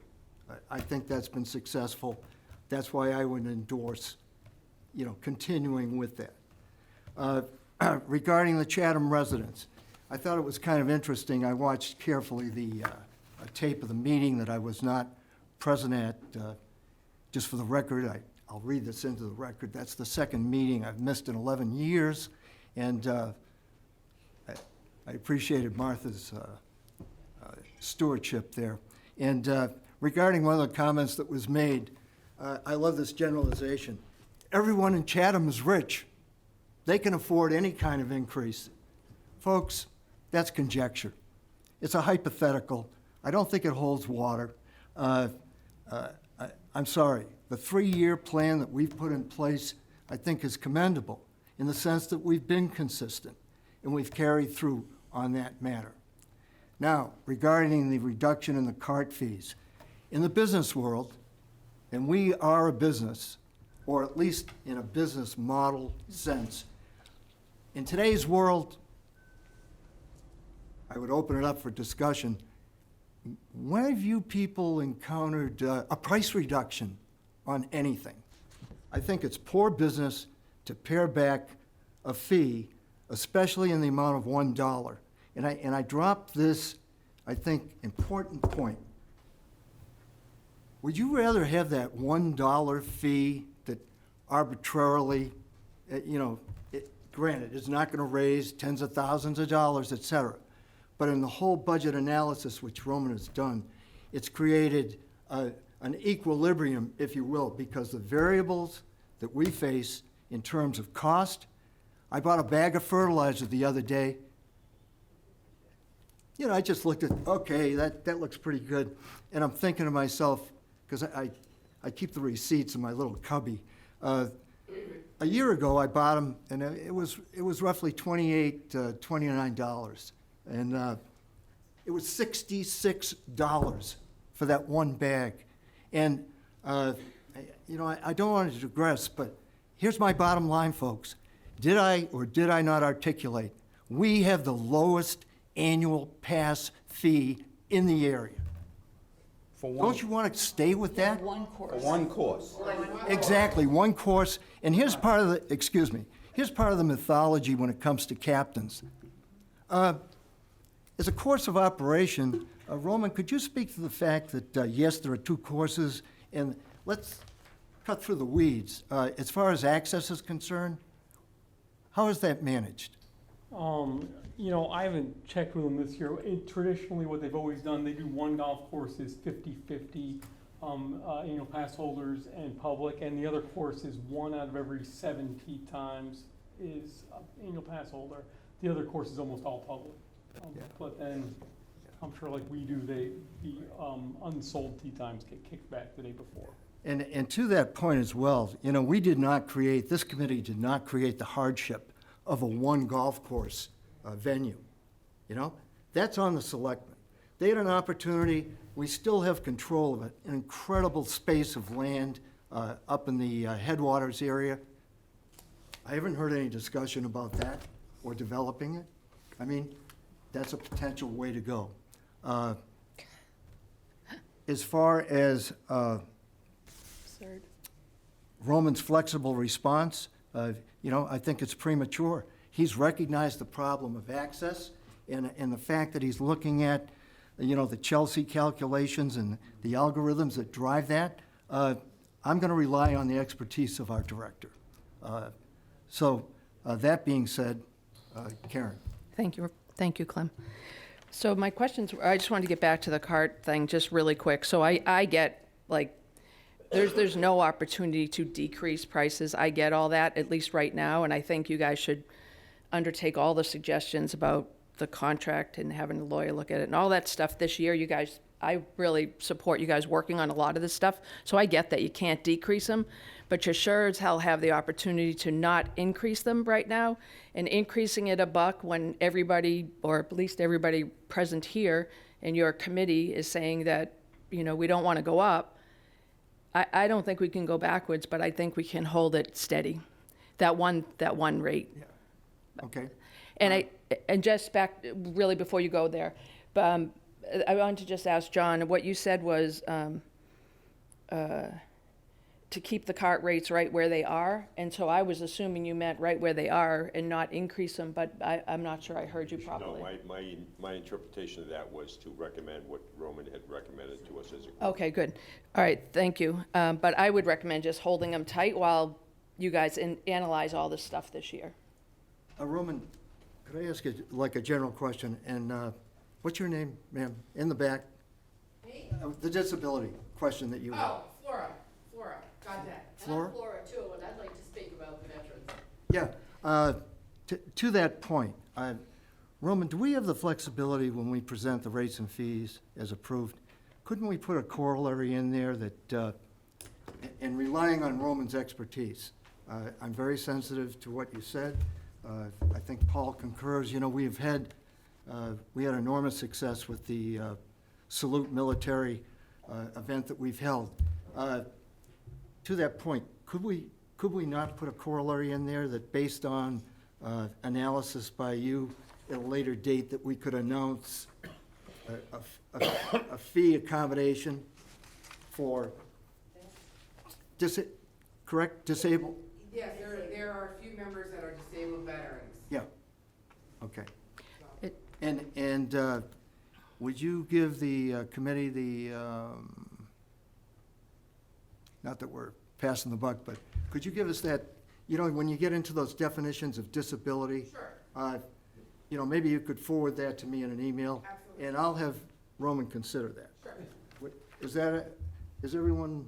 I think that's been successful. That's why I would endorse, continuing with that. Regarding the Chatham residents, I thought it was kind of interesting. I watched carefully the tape of the meeting that I was not present at. Just for the record, I'll read this into the record. That's the second meeting I've missed in 11 years, and I appreciated Martha's stewardship there. And regarding one of the comments that was made, I love this generalization. Everyone in Chatham is rich. They can afford any kind of increase. Folks, that's conjecture. It's a hypothetical. I don't think it holds water. I'm sorry. The 3-year plan that we've put in place, I think, is commendable in the sense that we've been consistent and we've carried through on that matter. Now, regarding the reduction in the cart fees, in the business world, and we are a business, or at least in a business model sense, in today's world, I would open it up for discussion. When have you people encountered a price reduction on anything? I think it's poor business to pare back a fee, especially in the amount of $1. And I dropped this, I think, important point. Would you rather have that $1 fee that arbitrarily, granted, it's not going to raise tens of thousands of dollars, et cetera, but in the whole budget analysis which Roman has done, it's created an equilibrium, if you will, because the variables that we face in terms of cost. I bought a bag of fertilizer the other day. I just looked at, okay, that looks pretty good. And I'm thinking to myself, because I keep the receipts in my little cubby. A year ago, I bought them, and it was roughly $28 to $29. And it was $66 for that one bag. And, I don't want to digress, but here's my bottom line, folks. Did I or did I not articulate? We have the lowest annual pass fee in the area. For one, Don't you want to stay with that? One for course. one course. Exactly, one course. And here's part of here's part of the mythology when it comes to captains. As a course of operation, Roman, could you speak to the fact that, yes, there are 2 courses, and let's cut through the weeds. As far as access is concerned, how is that managed? I haven't checked with them this year. Traditionally, what they've always done, they do one golf course is 50-50 annual pass holders and public, and the other course is 1 out of every 7 tee times is annual pass holder. The other course is almost all public. But then, I'm sure like we do, the unsold tee times get kicked back the day before. And to that point as well, this committee did not create the hardship of a one golf course venue. That's on the selectmen. They had an opportunity, we still have control of it, an incredible space of land up in the headwaters area. I haven't heard any discussion about that or developing it. I mean, that's a potential way to go. As far as Roman's flexible response, I think it's premature. He's recognized the problem of access and the fact that he's looking at, the Chelsea calculations and the algorithms that drive that. I'm going to rely on the expertise of our director. So that being said, Karen. Thank you, Clem. So my questions, I just wanted to get back to the cart thing just really quick. So I get, there's no opportunity to decrease prices. I get all that, at least right now, and I think you guys should undertake all the suggestions about the contract and having a lawyer look at it and all that stuff this year. You guys, I really support you guys working on a lot of this stuff. So I get that you can't decrease them, but you sure as hell have the opportunity to not increase them right now. And increasing it $1 when everybody, or at least everybody present here in your committee is saying that, we don't want to go up. I don't think we can go backwards, but I think we can hold it steady, that one rate. Yeah. Okay. And just back, really before you go there, I wanted to just ask John, what you said was to keep the cart rates right where they are, and so I was assuming you meant right where they are and not increase them, but I'm not sure I heard you properly. No, my interpretation of that was to recommend what Roman had recommended to us as a group. Okay, good. All right, thank you. But I would recommend just holding them tight while you guys analyze all this stuff this year. Roman, could I ask you a general question? And what's your name, ma'am? In the back? Me? The disability question that you have. Oh, Flora, got that. Flora? And I'm Flora too, and I'd like to speak about the veterans. Yeah. To that point, Roman, do we have the flexibility when we present the rates and fees as approved? Couldn't we put a corollary in there that, and relying on Roman's expertise, I'm very sensitive to what you said. I think Paul concurs. We had enormous success with the Salute Military event that we've held. To that point, could we not put a corollary in there that based on analysis by you at a later date that we could announce a fee accommodation for, correct, disabled? Yes, there are a few members that are disabled veterans. Yeah, okay. It- And would you give the committee the, not that we're passing the buck, but could you give us that, you know, when you get into those definitions of disability? Sure. You know, maybe you could forward that to me in an email? Absolutely. And I'll have Roman consider that. Sure. Is everyone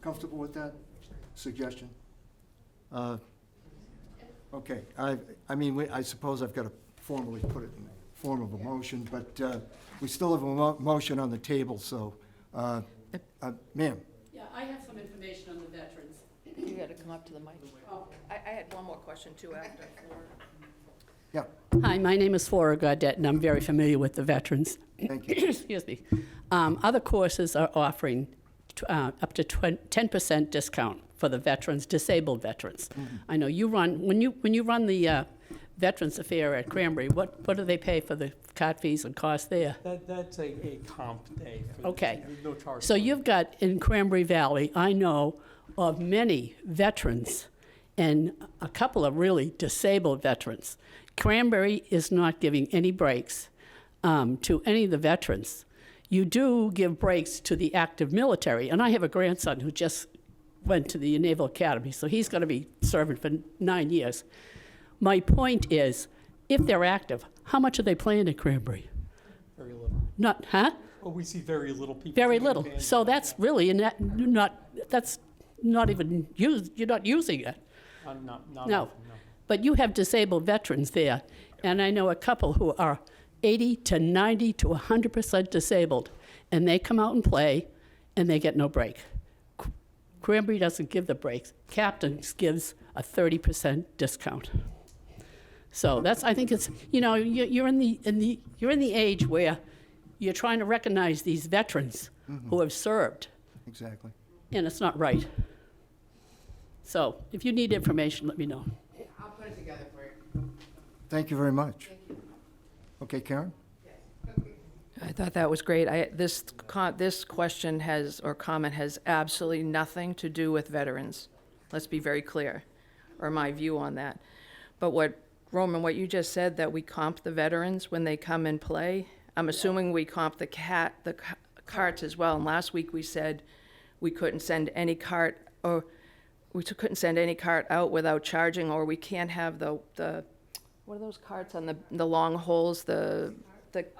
comfortable with that suggestion? Okay, I mean, I suppose I've got to formally put it in the form of a motion, but we still have a motion on the table, so, ma'am. Yeah, I have some information on the veterans. You got to come up to the mic. I had one more question too after. Yeah, Hi, my name is Flora Gaudette, and I'm very familiar with the veterans. thank you. Excuse me. Other courses are offering up to 10% discount for the veterans, disabled veterans. I know you run, when you run the Veterans Affair at Cranberry, what do they pay for the cart fees and costs there? That's a comp day. For the- Okay. there's no charge. So you've got, in Cranberry Valley, I know of many veterans and a couple of really disabled veterans. Cranberry is not giving any breaks to any of the veterans. You do give breaks to the active military, and I have a grandson who just went to the Naval Academy, so he's going to be serving for 9 years. My point is, if they're active, how much are they playing at Cranberry? Very little. Not, huh? Oh, we see very little people. Very taking little. advantage So of that's that. really, that's not even used, you're not using it. Not No. often, no. But you have disabled veterans there, and I know a couple who are 80 to 90 to 100% disabled, and they come out and play, and they get no break. Cranberry doesn't give the breaks. Captains gives a 30% discount. So that's, I think it's, you know, you're in the age where you're trying to recognize these veterans who have served, Exactly. and it's not right. So if you need information, let me know. I'll put it together for you. Thank you very much. Okay, Karen? I thought that was great. This question has, or comment has absolutely nothing to do with veterans. Let's be very clear, or my view on that. But Roman, what you just said, that we comp the veterans when they come and play, I'm assuming we comp the carts as well. And last week we said we couldn't send any cart, or we couldn't send any cart out without charging, or we can't have the what are those carts on the long holes, the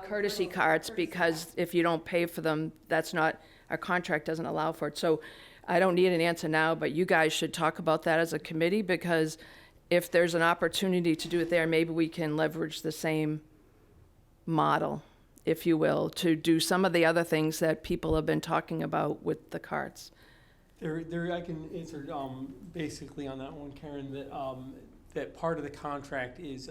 courtesy carts, because if you don't pay for them, that's not, our contract doesn't allow for it. So I don't need an answer now, but you guys should talk about that as a committee, because if there's an opportunity to do it there, maybe we can leverage the same model, if you will, to do some of the other things that people have been talking about with the carts. I can answer basically on that one, Karen, that part of the contract is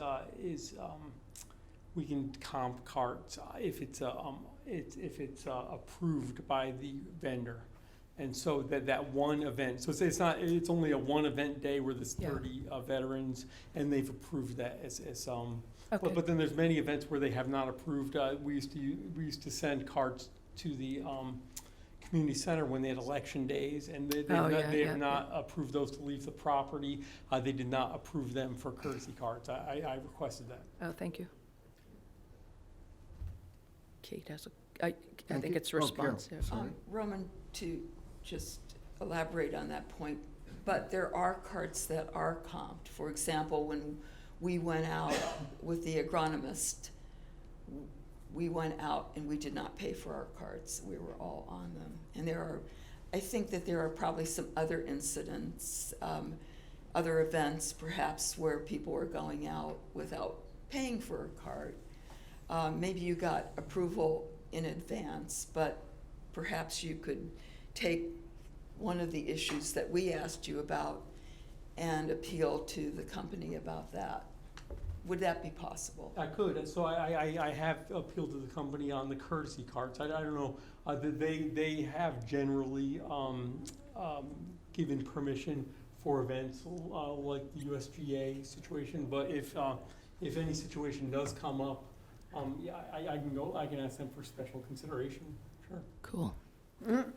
we can comp carts if it's approved by the vendor. And so that one event, so it's only a one event day where there's 30 veterans, and they've approved that as Okay. but then there's many events where they have not approved. We used to send carts to the community center when they had election days, and they have not approved those to leave the property. They did not approve them for courtesy carts. I requested that. Oh, thank you. Kate has I Thank think you. it's Oh, Carol, responsive. sorry. Roman, to just elaborate on that point, but there are carts that are comped. For example, when we went out with the agronomist, we went out and we did not pay for our carts. We were all on them. And I think that there are probably some other incidents, other events perhaps, where people were going out without paying for a cart. Maybe you got approval in advance, but perhaps you could take one of the issues that we asked you about and appeal to the company about that. Would that be possible? I could. So I have appealed to the company on the courtesy carts. I don't know. They have generally given permission for events like the USGA situation. But if if any situation does come up, yeah, I can ask them for special consideration, sure. Cool.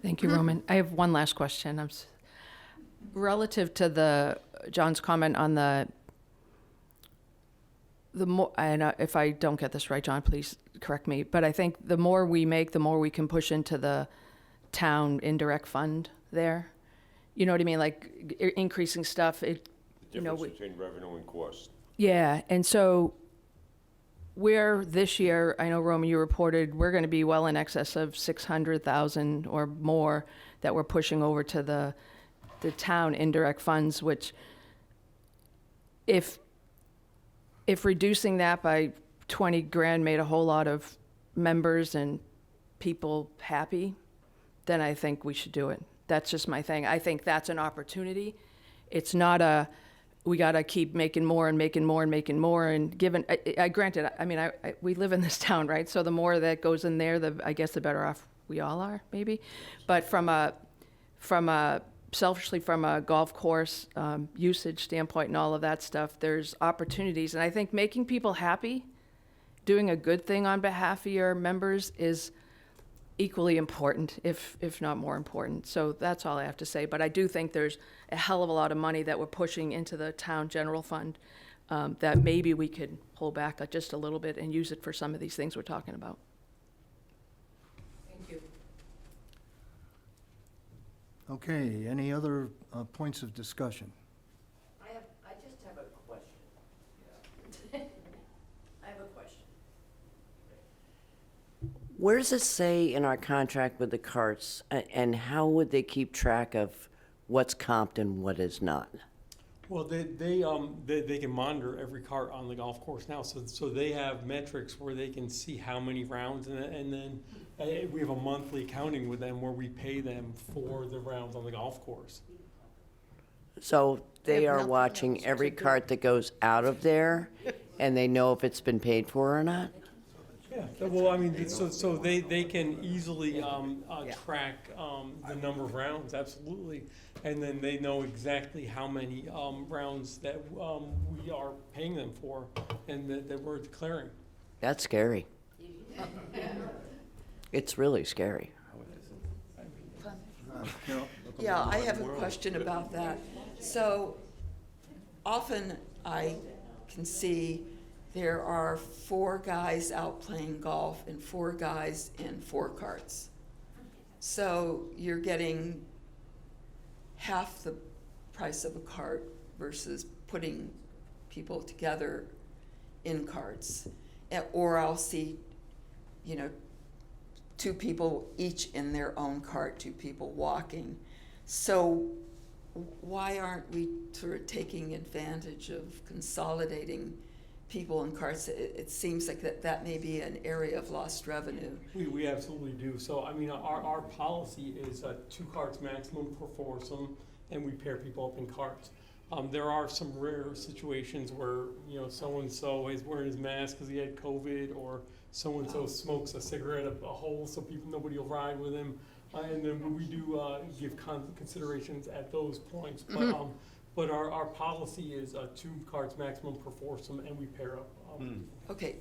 Thank you, Roman. I have one last question. Relative to John's comment on the more, and if I don't get this right, John, please correct me, but I think the more we make, the more we can push into the town indirect fund there. You know what I mean? Like increasing stuff, The difference between revenue and cost. yeah, and so we're this year, I know, Roman, you reported, we're going to be well in excess of 600,000 or more that we're pushing over to the town indirect funds, which if reducing that by 20 grand made a whole lot of members and people happy, then I think we should do it. That's just my thing. I think that's an opportunity. It's not we got to keep making more and making more and making more. And given, granted, I mean, we live in this town, right? So the more that goes in there, I guess the better off we all are, maybe. But selfishly from a golf course usage standpoint and all of that stuff, there's opportunities. And I think making people happy, doing a good thing on behalf of your members is equally important, if not more important. So that's all I have to say. But I do think there's a hell of a lot of money that we're pushing into the town general fund that maybe we could pull back just a little bit and use it for some of these things we're talking about. Thank you. Okay, any other points of discussion? I just have a question. I have a question. Where does it say in our contract with the carts, and how would they keep track of what's comped and what is not? Well, they can monitor every cart on the golf course now, so they have metrics where they can see how many rounds, and then we have a monthly accounting with them where we pay them for the rounds on the golf course. So they have are nothing watching else to every do. cart that goes out of there, and they know if it's been paid for or not? Yeah, well, I mean, so they can easily track the number of rounds, absolutely. And then they know exactly how many rounds that we are paying them for and that we're declaring. That's scary. It's really scary. Yeah, I have a question about that. So often I can see there are 4 guys out playing golf and 4 guys in 4 carts. So you're getting half the price of a cart versus putting people together in carts. Or I'll see, 2 people each in their own cart, 2 people walking. So why aren't we sort of taking advantage of consolidating people in carts? It seems like that may be an area of lost revenue. We absolutely do. So, I mean, our policy is 2 carts maximum per foursome, and we pair people up in carts. There are some rare situations where, so-and-so is wearing his mask because he had COVID, or so-and-so smokes a cigarette up a hole so nobody will ride with him. And then we do give considerations at those points. But our policy is 2 carts maximum per foursome, and we pair up. Okay,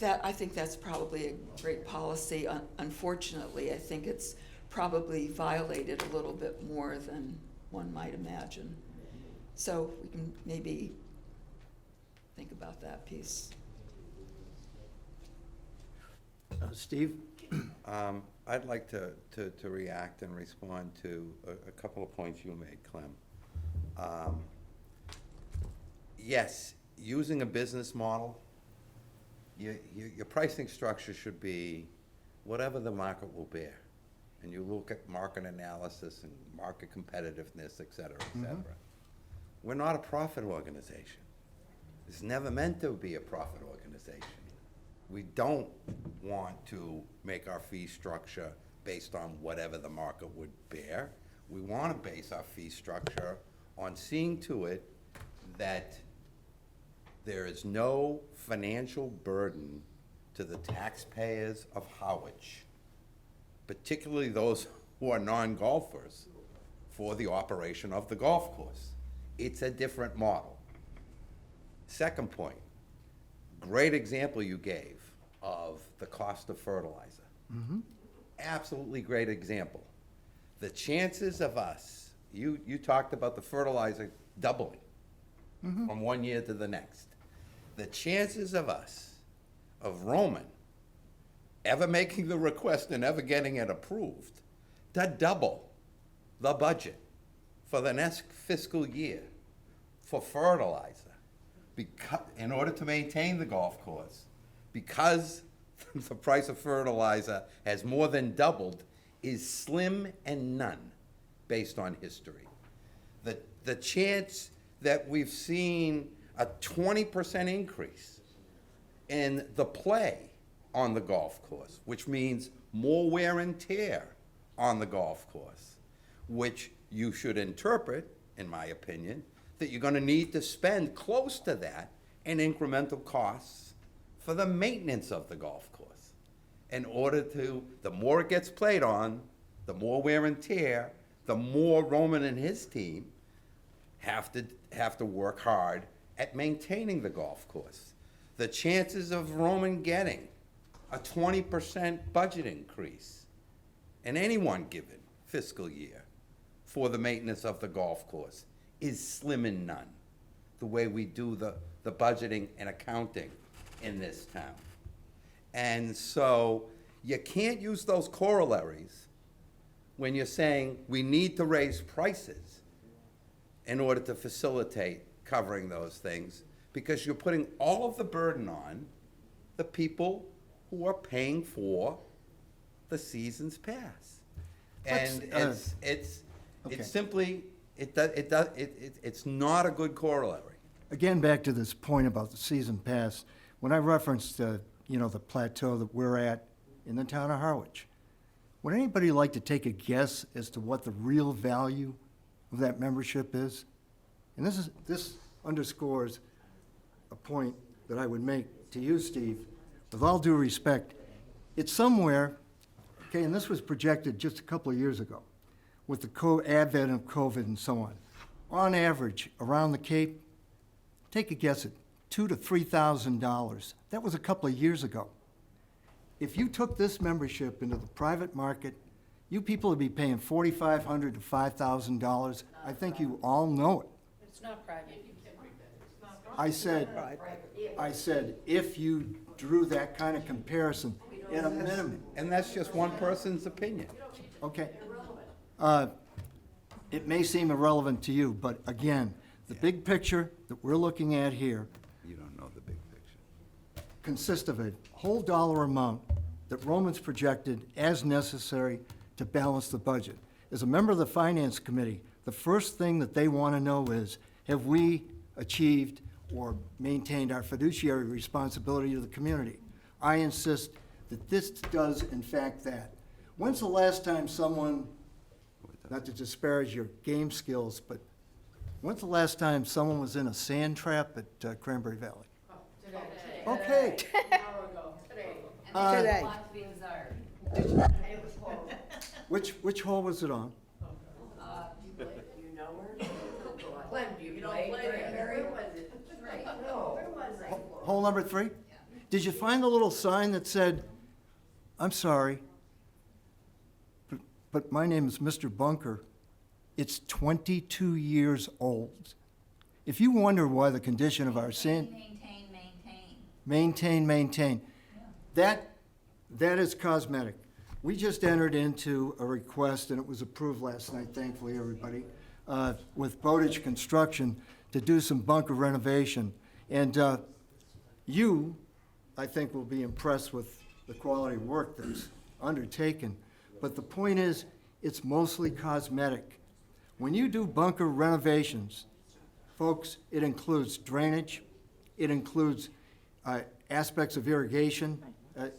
I think that's probably a great policy. Unfortunately, I think it's probably violated a little bit more than one might imagine. So we can maybe think about that piece. Steve? I'd like to react and respond to a couple of points you made, Clem. Yes, using a business model, your pricing structure should be whatever the market will bear. And you look at market analysis and market competitiveness, et cetera, et cetera. We're not a profit organization. It's never meant to be a profit organization. We don't want to make our fee structure based on whatever the market would bear. We want to base our fee structure on seeing to it that there is no financial burden to the taxpayers of Harwich, particularly those who are non-golfers, for the operation of the golf course. It's a different model. Second point, great example you gave of the cost of fertilizer. Absolutely great example. The chances of us, you talked about the fertilizer doubling from one year to the next. The chances of us, of Roman, ever making the request and ever getting it approved to double the budget for the next fiscal year for fertilizer, because, in order to maintain the golf course, because the price of fertilizer has more than doubled, is slim and none based on history. The chance that we've seen a 20% increase in the play on the golf course, which means more wear and tear on the golf course, which you should interpret, in my opinion, that you're gonna need to spend close to that in incremental costs for the maintenance of the golf course. In order to, the more it gets played on, the more wear and tear, the more Roman and his team have to work hard at maintaining the golf course. The chances of Roman getting a 20% budget increase in any one given fiscal year for the maintenance of the golf course is slim and none, the way we do the budgeting and accounting in this town. And so you can't use those corollaries when you're saying we need to raise prices in order to facilitate covering those things, because you're putting all of the burden on the people who are paying for the season's pass. And it's simply, it's not a good corollary. Again, back to this point about the season pass, when I referenced, the plateau that we're at in the town of Harwich, would anybody like to take a guess as to what the real value of that membership is? And this underscores a point that I would make to you, Steve, with all due respect. It's somewhere, okay, and this was projected just a couple of years ago with the advent of COVID and so on. On average, around the Cape, take a guess at $2,000 to $3,000. That was a couple of years ago. If you took this membership into the private market, you people would be paying $4,500 to $5,000. I think you all know it. It's not private. I said, if you drew that kind of comparison, at a minimum. And that's just one person's opinion. Okay. It may seem irrelevant to you, but again, the big picture that we're looking at here You don't know the big picture. consists of a whole dollar amount that Roman's projected as necessary to balance the budget. As a member of the Finance Committee, the first thing that they want to know is, have we achieved or maintained our fiduciary responsibility to the community? I insist that this does, in fact, that. When's the last time someone, not to disparage your game skills, but when's the last time someone was in a sand trap at Cranberry Valley? Today. Okay. Today. Which hole was it on? Hole number 3? Did you find the little sign that said, "I'm sorry, but my name is Mr. Bunker. It's 22 years old." If you wonder why the condition of our sand... Maintain. That is cosmetic. We just entered into a request, and it was approved last night, thankfully, everybody, with Bowditch Construction to do some bunker renovation. And you, I think, will be impressed with the quality of work that's undertaken. But the point is, it's mostly cosmetic. When you do bunker renovations, folks, it includes drainage, it includes aspects of irrigation,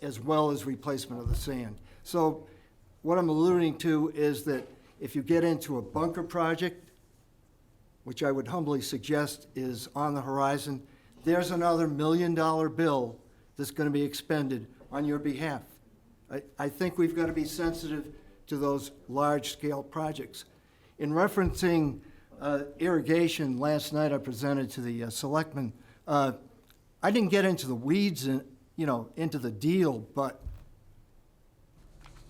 as well as replacement of the sand. So what I'm alluding to is that if you get into a bunker project, which I would humbly suggest is on the horizon, there's another $1 million bill that's going to be expended on your behalf. I think we've got to be sensitive to those large-scale projects. In referencing irrigation, last night I presented to the selectmen I didn't get into the weeds and, into the deal, but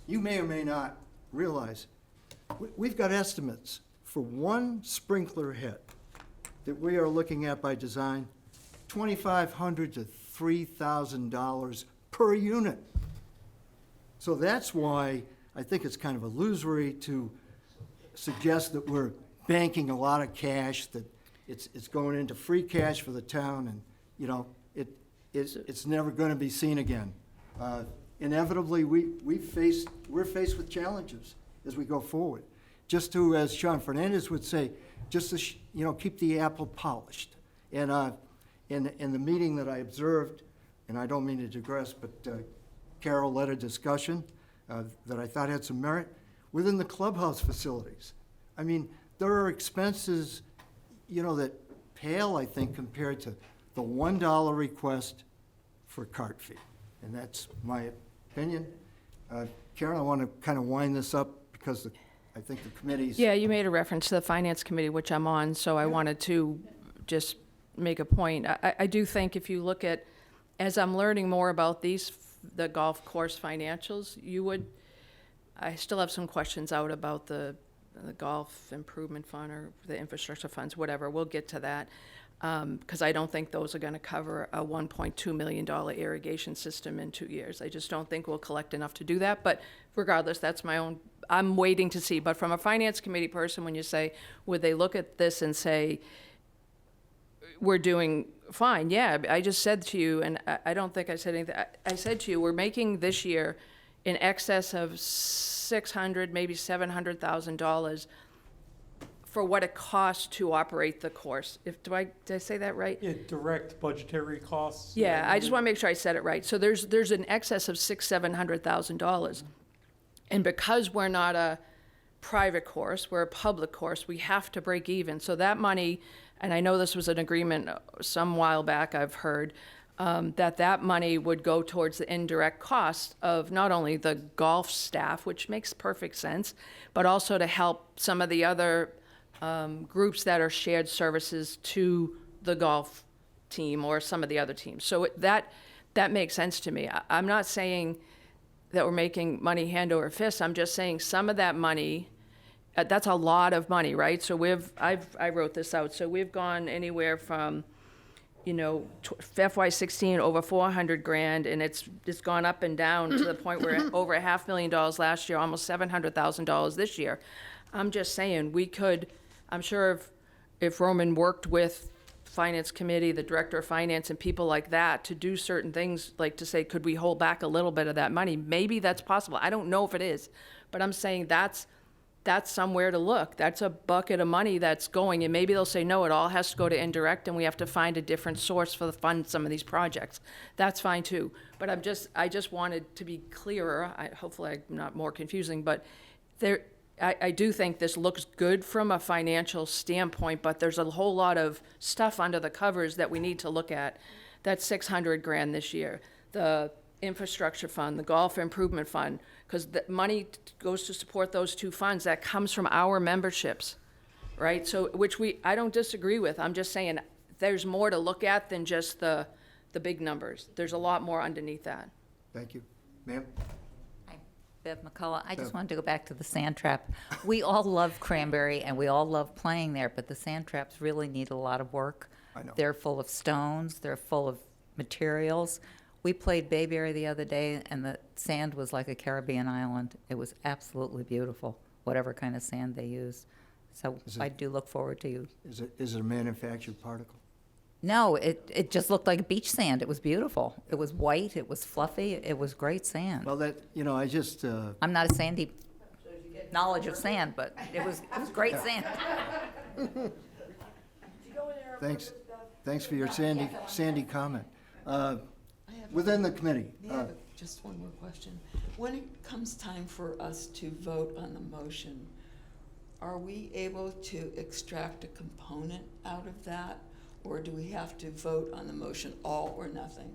you may or may not realize, we've got estimates for one sprinkler head that we are looking at by design, $2,500 to $3,000 per unit. So that's why I think it's kind of illusory to suggest that we're banking a lot of cash, that it's going into free cash for the town, and, it's never going to be seen again. Inevitably, we're faced with challenges as we go forward. Just to, as Sean Fernandez would say, just to, keep the apple polished. And in the meeting that I observed, and I don't mean to digress, but Carol led a discussion that I thought had some merit within the clubhouse facilities. I mean, there are expenses, that pale, I think, compared to the $1 request for cart fee. And that's my opinion. Carol, I want to kind of wind this up because I think the committee's... Yeah, you made a reference to the Finance Committee, which I'm on, so I wanted to just make a point. I do think if you look at, as I'm learning more about the golf course financials, I still have some questions out about the golf improvement fund or the infrastructure funds, whatever. We'll get to that, because I don't think those are going to cover a $1.2 million irrigation system in 2 years. I just don't think we'll collect enough to do that, but regardless, that's my own, I'm waiting to see. But from a Finance Committee person, when you say, would they look at this and say, we're doing fine? Yeah, I just said to you, and I don't think I said anything, I said to you, we're making this year in excess of $600,000, maybe $700,000 for what it costs to operate the course. Did I say that right? Yeah, direct budgetary costs. Yeah, I just want to make sure I said it right. So there's an excess of $700,000, and because we're not a private course, we're a public course, we have to break even. So that money, and I know this was an agreement some while back, I've heard, that money would go towards the indirect cost of not only the golf staff, which makes perfect sense, but also to help some of the other groups that are shared services to the golf team or some of the other teams. So that makes sense to me. I'm not saying that we're making money hand over fist. I'm just saying some of that money, that's a lot of money, right? So I wrote this out. So we've gone anywhere from, FY16 over $400,000, and it's gone up and down to the point where over $500,000 last year, almost $700,000 this year. I'm just saying I'm sure if Roman worked with Finance Committee, the Director of Finance, and people like that to do certain things, like to say, could we hold back a little bit of that money? Maybe that's possible. I don't know if it is, but I'm saying that's somewhere to look. That's a bucket of money that's going, and maybe they'll say, no, it all has to go to indirect, and we have to find a different source for the fund some of these projects. That's fine too. But I just wanted to be clearer. Hopefully I'm not more confusing, but I do think this looks good from a financial standpoint, but there's a whole lot of stuff under the covers that we need to look at. That's $600,000 this year. The infrastructure fund, the golf improvement fund, because the money goes to support those two funds. That comes from our memberships, right? So, which I don't disagree with. I'm just saying there's more to look at than just the big numbers. There's a lot more underneath that. Thank you. Ma'am? Bev McCullough. I just Bev. wanted to go back to the sand trap. We all love Cranberry and we all love playing there, but the sand traps really need a lot of work. I know. They're full of stones, they're full of materials. We played Bayberry the other day and the sand was like a Caribbean island. It was absolutely beautiful, whatever kind of sand they used. So I do look forward to you. Is it a manufactured particle? No, it just looked like beach sand. It was beautiful. It was white, it was fluffy, it was great sand. Well, I just... I'm not a sandy knowledge of sand, but it was great sand. Thanks for your sandy comment. Within the committee. May I have just one more question? When it comes time for us to vote on the motion, are we able to extract a component out of that? Or do we have to vote on the motion all or nothing?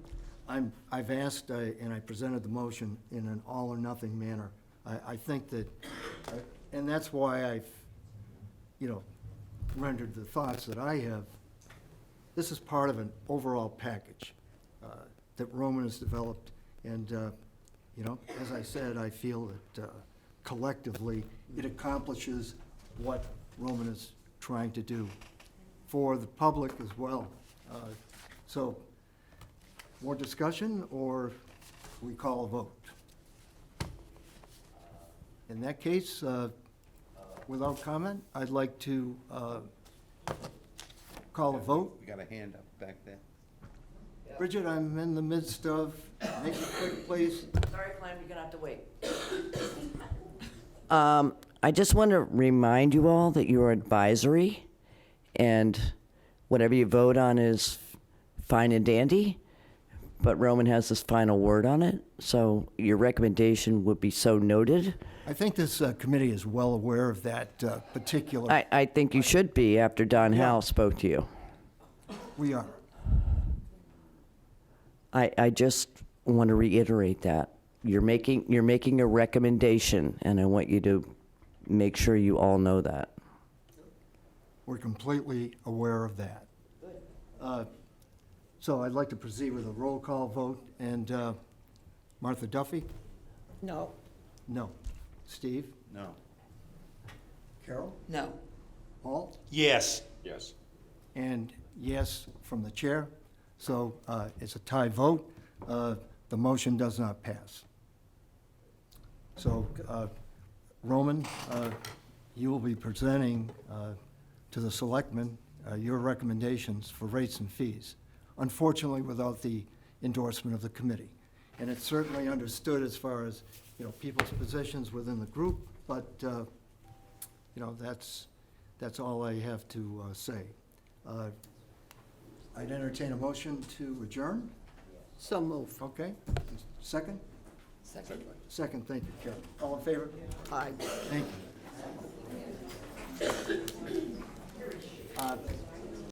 I've asked, and I presented the motion in an all or nothing manner. I think that, and that's why I've, rendered the thoughts that I have this is part of an overall package that Roman has developed. And, as I said, I feel that collectively it accomplishes what Roman is trying to do for the public as well. So, more discussion, or we call a vote? In that case, without comment, I'd like to call a vote. We got a hand up back there. Bridget, I'm in the midst of, make it quick, please. Sorry, Clem, you're gonna have to wait. I just want to remind you all that you are advisory, and whatever you vote on is fine and dandy, but Roman has this final word on it, so your recommendation would be so noted. I think this committee is well aware of that particular. I think you should be after Don Howe spoke to you. We are. I just want to reiterate that. You're making a recommendation, and I want you to make sure you all know that. We're completely aware of that. So I'd like to proceed with a roll call vote, and Martha Duffy? No. No. Steve? No. Carol? No. Paul? Yes. Yes. And yes from the chair. So it's a tie vote. The motion does not pass. So, Roman, you will be presenting to the selectmen your recommendations for rates and fees, unfortunately without the endorsement of the committee. And it's certainly understood as far as, people's positions within the group, but, that's all I have to say. I'd entertain a motion to adjourn. So move. Okay. Second? Second. Second, thank you, Carol. All in favor? Aye. Thank you.